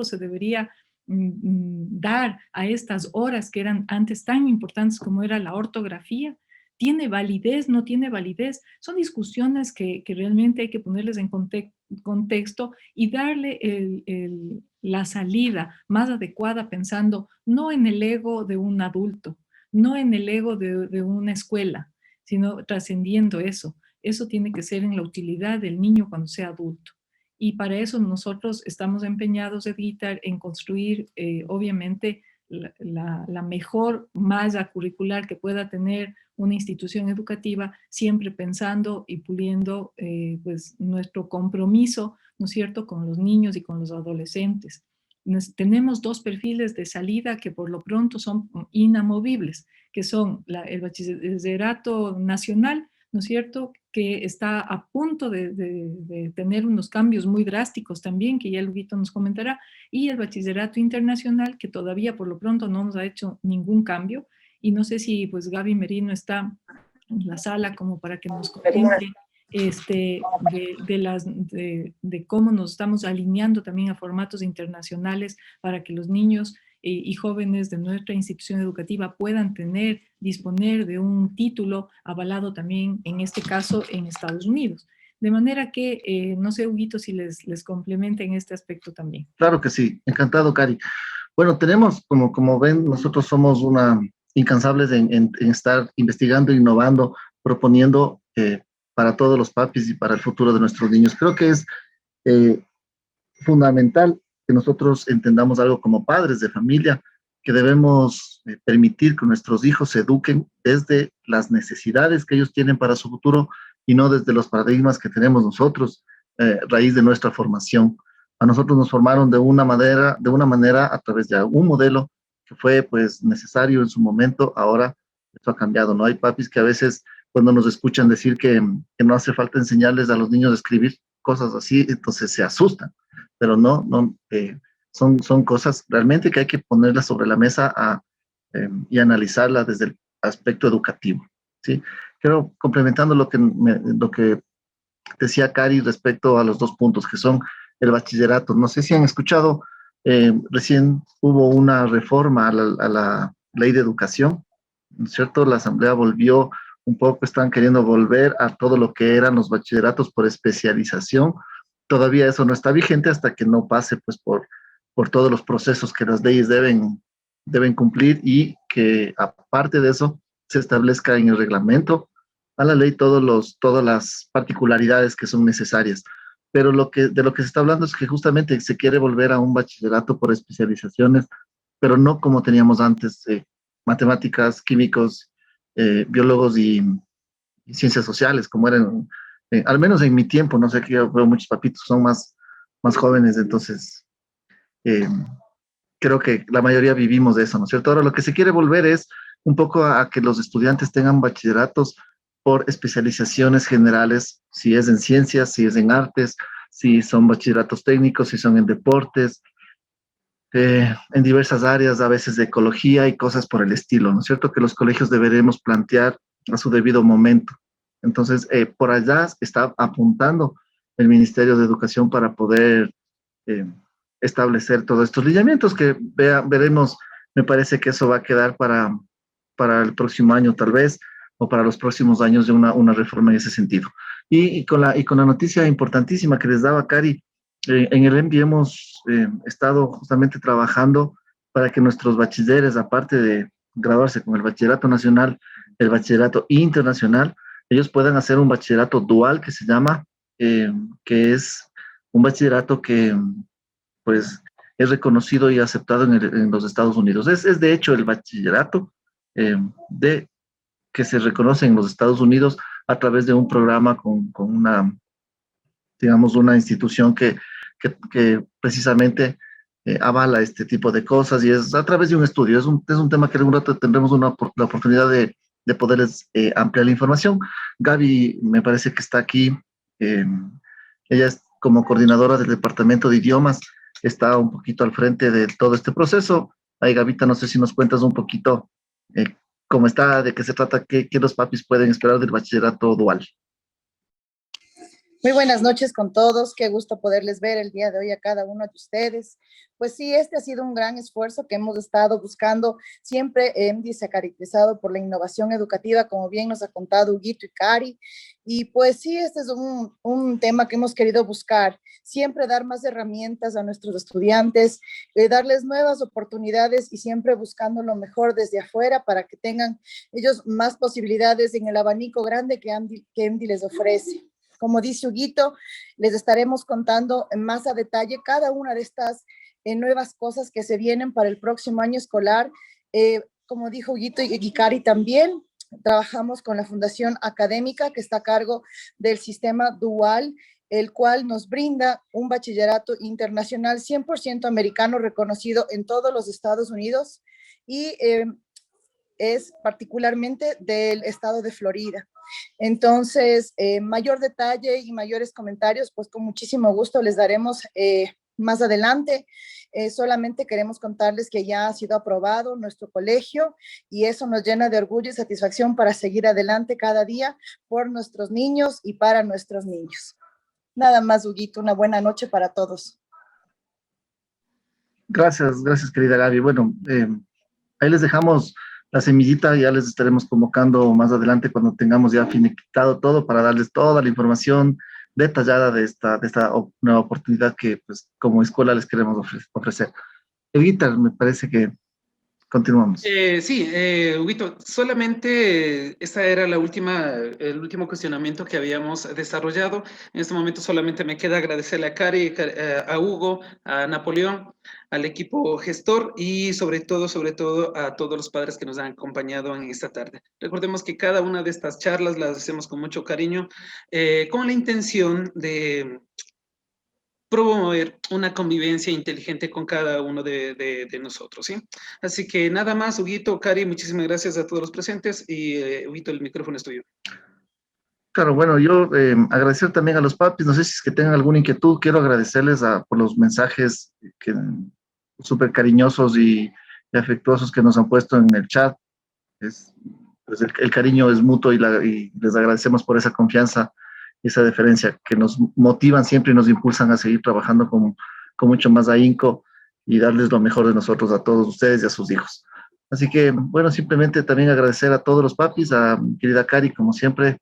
se debería dar a estas horas que eran antes tan importantes como era la ortografía? ¿Tiene validez? ¿No tiene validez? Son discusiones que realmente hay que ponerles en contexto y darle la salida más adecuada pensando no en el ego de un adulto, no en el ego de una escuela, sino trascendiendo eso. Eso tiene que ser en la utilidad del niño cuando sea adulto. Y para eso nosotros estamos empeñados, Edita, en construir, obviamente, la mejor malla curricular que pueda tener una institución educativa, siempre pensando y puliendo pues nuestro compromiso, ¿no es cierto?, con los niños y con los adolescentes. Tenemos dos perfiles de salida que por lo pronto son inamovibles, que son el bachillerato nacional, ¿no es cierto?, que está a punto de tener unos cambios muy drásticos también, que ya Luguito nos comentará, y el bachillerato internacional, que todavía por lo pronto no nos ha hecho ningún cambio, y no sé si pues Gaby Merino está en la sala como para que nos comente de cómo nos estamos alineando también a formatos internacionales para que los niños y jóvenes de nuestra institución educativa puedan disponer de un título avalado también, en este caso, en Estados Unidos. De manera que, no sé, Huguito, si les complementa en este aspecto también. Claro que sí, encantado, Cari. Bueno, tenemos, como ven, nosotros somos incansables en estar investigando, innovando, proponiendo para todos los papis y para el futuro de nuestros niños. Creo que es eh, fundamental que nosotros entendamos algo como padres de familia, que debemos permitir que nuestros hijos se eduquen desde las necesidades que ellos tienen para su futuro y no desde los paradigmas que tenemos nosotros, raíz de nuestra formación. A nosotros nos formaron de una manera a través de un modelo que fue pues necesario en su momento. Ahora esto ha cambiado, ¿no? Hay papis que a veces cuando nos escuchan decir que no hace falta enseñarles a los niños a escribir cosas así, entonces se asustan, pero son cosas realmente que hay que ponerlas sobre la mesa y analizarlas desde el aspecto educativo, ¿sí? Pero complementando lo que decía Cari respecto a los dos puntos que son el bachillerato. No sé si han escuchado, recién hubo una reforma a la ley de educación, ¿no es cierto? La Asamblea volvió un poco, están queriendo volver a todo lo que eran los bachilleratos por especialización. Todavía eso no está vigente hasta que no pase pues por todos los procesos que las leyes deben cumplir y que aparte de eso se establezca en el reglamento a la ley todas las particularidades que son necesarias. Pero de lo que se está hablando es que justamente se quiere volver a un bachillerato por especializaciones, pero no como teníamos antes, matemáticas, químicos, biólogos y ciencias sociales, como eran, al menos en mi tiempo, no sé, que yo veo muchos papitos, son más jóvenes, entonces eh, creo que la mayoría vivimos de eso, ¿no es cierto? Ahora lo que se quiere volver es un poco a que los estudiantes tengan bachilleratos por especializaciones generales, si es en ciencias, si es en artes, si son bachilleratos técnicos, si son en deportes, en diversas áreas, a veces de ecología y cosas por el estilo, ¿no es cierto? Que los colegios deberemos plantear a su debido momento. Entonces, por allá está apuntando el Ministerio de Educación para poder establecer todos estos lineamientos que veremos. Me parece que eso va a quedar para el próximo año tal vez, o para los próximos años de una reforma en ese sentido. Y con la noticia importantísima que les daba Cari, en el ENVI hemos estado justamente trabajando para que nuestros bachilleres, aparte de graduarse con el bachillerato nacional, el bachillerato internacional, ellos puedan hacer un bachillerato dual que se llama, que es un bachillerato que pues es reconocido y aceptado en los Estados Unidos. Es de hecho el bachillerato que se reconoce en los Estados Unidos a través de un programa con una, digamos, una institución que precisamente avala este tipo de cosas y es a través de un estudio. Es un tema que algún rato tendremos la oportunidad de poderles ampliar la información. Gaby me parece que está aquí. eh, Ella es como coordinadora del Departamento de Idiomas, está un poquito al frente de todo este proceso. Ahí, Gavita, no sé si nos cuentas un poquito cómo está, de qué se trata, qué los papis pueden esperar del bachillerato dual. Muy buenas noches con todos, qué gusto poderles ver el día de hoy a cada uno de ustedes. Pues sí, este ha sido un gran esfuerzo que hemos estado buscando. Siempre EMDI se ha caracterizado por la innovación educativa, como bien nos ha contado Huguito y Cari. Y pues sí, este es un tema que hemos querido buscar. Siempre dar más herramientas a nuestros estudiantes, darles nuevas oportunidades y siempre buscando lo mejor desde afuera para que tengan ellos más posibilidades en el abanico grande que EMDI les ofrece. Como dice Huguito, les estaremos contando más a detalle cada una de estas nuevas cosas que se vienen para el próximo año escolar. Como dijo Huguito y Cari también, trabajamos con la Fundación Académica que está a cargo del sistema dual, el cual nos brinda un bachillerato internacional 100% americano reconocido en todos los Estados Unidos y es particularmente del estado de Florida. Entonces, mayor detalle y mayores comentarios, pues con muchísimo gusto les daremos más adelante. Solamente queremos contarles que ya ha sido aprobado nuestro colegio y eso nos llena de orgullo y satisfacción para seguir adelante cada día por nuestros niños y para nuestros niños. Nada más, Huguito, una buena noche para todos. Gracias, gracias, querida Gaby. Bueno, ahí les dejamos la semillita, ya les estaremos convocando más adelante cuando tengamos ya finiquitado todo para darles toda la información detallada de esta nueva oportunidad que pues como escuela les queremos ofrecer. Evita, me parece que continuamos. Sí, Huguito, solamente esta era el último cuestionamiento que habíamos desarrollado. En este momento solamente me queda agradecerle a Cari, a Hugo, a Napoleón, al equipo gestor y sobre todo a todos los padres que nos han acompañado en esta tarde. Recordemos que cada una de estas charlas las hacemos con mucho cariño, con la intención de promover una convivencia inteligente con cada uno de nosotros, ¿sí? Así que nada más, Huguito, Cari, muchísimas gracias a todos los presentes y Huguito, el micrófono es tuyo. Claro, bueno, yo agradecer también a los papis, no sé si es que tengan alguna inquietud, quiero agradecerles por los mensajes súper cariñosos y afectuosos que nos han puesto en el chat. Pues el cariño es mutuo y les agradecemos por esa confianza y esa deferencia que nos motivan siempre y nos impulsan a seguir trabajando con mucho más ahínco y darles lo mejor de nosotros a todos ustedes y a sus hijos. Así que, bueno, simplemente también agradecer a todos los papis, a mi querida Cari, como siempre.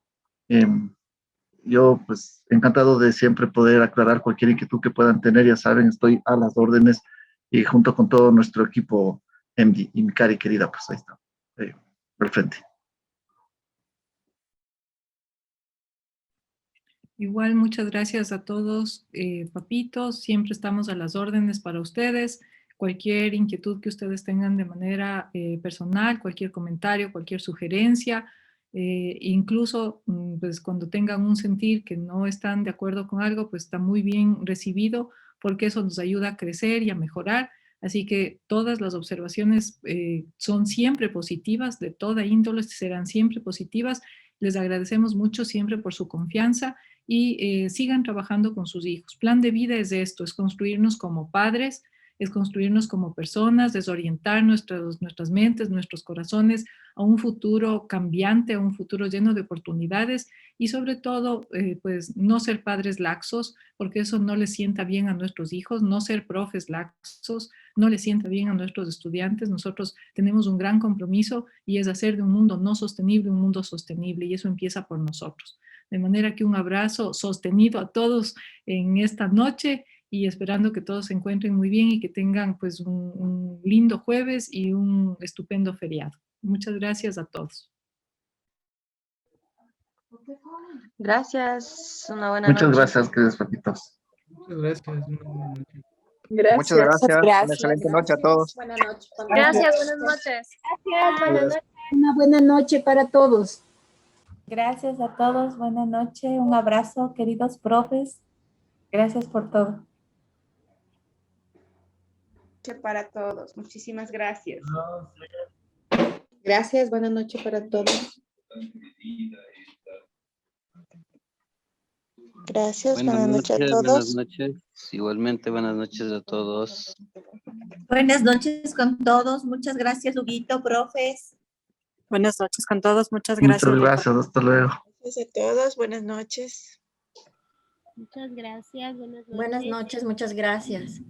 Yo, pues, encantado de siempre poder aclarar cualquier inquietud que puedan tener. Ya saben, estoy a las órdenes y junto con todo nuestro equipo MD y mi Cari querida, pues ahí está, al frente. Igual, muchas gracias a todos, papitos. Siempre estamos a las órdenes para ustedes. Cualquier inquietud que ustedes tengan de manera personal, cualquier comentario, cualquier sugerencia, incluso pues cuando tengan un sentir que no están de acuerdo con algo, pues está muy bien recibido porque eso nos ayuda a crecer y a mejorar. Así que todas las observaciones son siempre positivas, de toda índole serán siempre positivas. Les agradecemos mucho siempre por su confianza y sigan trabajando con sus hijos. Plan de vida es esto, es construirnos como padres, es construirnos como personas, es orientar nuestras mentes, nuestros corazones a un futuro cambiante, a un futuro lleno de oportunidades y sobre todo, pues no ser padres laxos, porque eso no les sienta bien a nuestros hijos, no ser profes laxos, no les sienta bien a nuestros estudiantes. Nosotros tenemos un gran compromiso y es hacer de un mundo no sostenible un mundo sostenible y eso empieza por nosotros. De manera que un abrazo sostenido a todos en esta noche y esperando que todos se encuentren muy bien y que tengan pues un lindo jueves y un estupendo feriado. Muchas gracias a todos. Gracias, una buena Muchas noche. gracias, queridos papitos. Muchas gracias. Gracias. Muchas gracias. Gracias. Una excelente noche a todos. Buenas noches. Gracias, buenas noches. Gracias, buena noche. Una buena noche para todos. Gracias a todos, buenas noches, un abrazo, queridos profes. Gracias por todo. Para todos. Muchísimas gracias. Gracias, buenas noches para todos. Gracias, buenas noches a todos. Buenas noches, igualmente buenas noches a todos. Buenas noches con todos, muchas gracias, Huguito, profes. Buenas noches con todos, muchas gracias. Muchas gracias, hasta luego. Gracias a todos, buenas noches. Muchas gracias, buenas noches. Buenas noches, muchas gracias.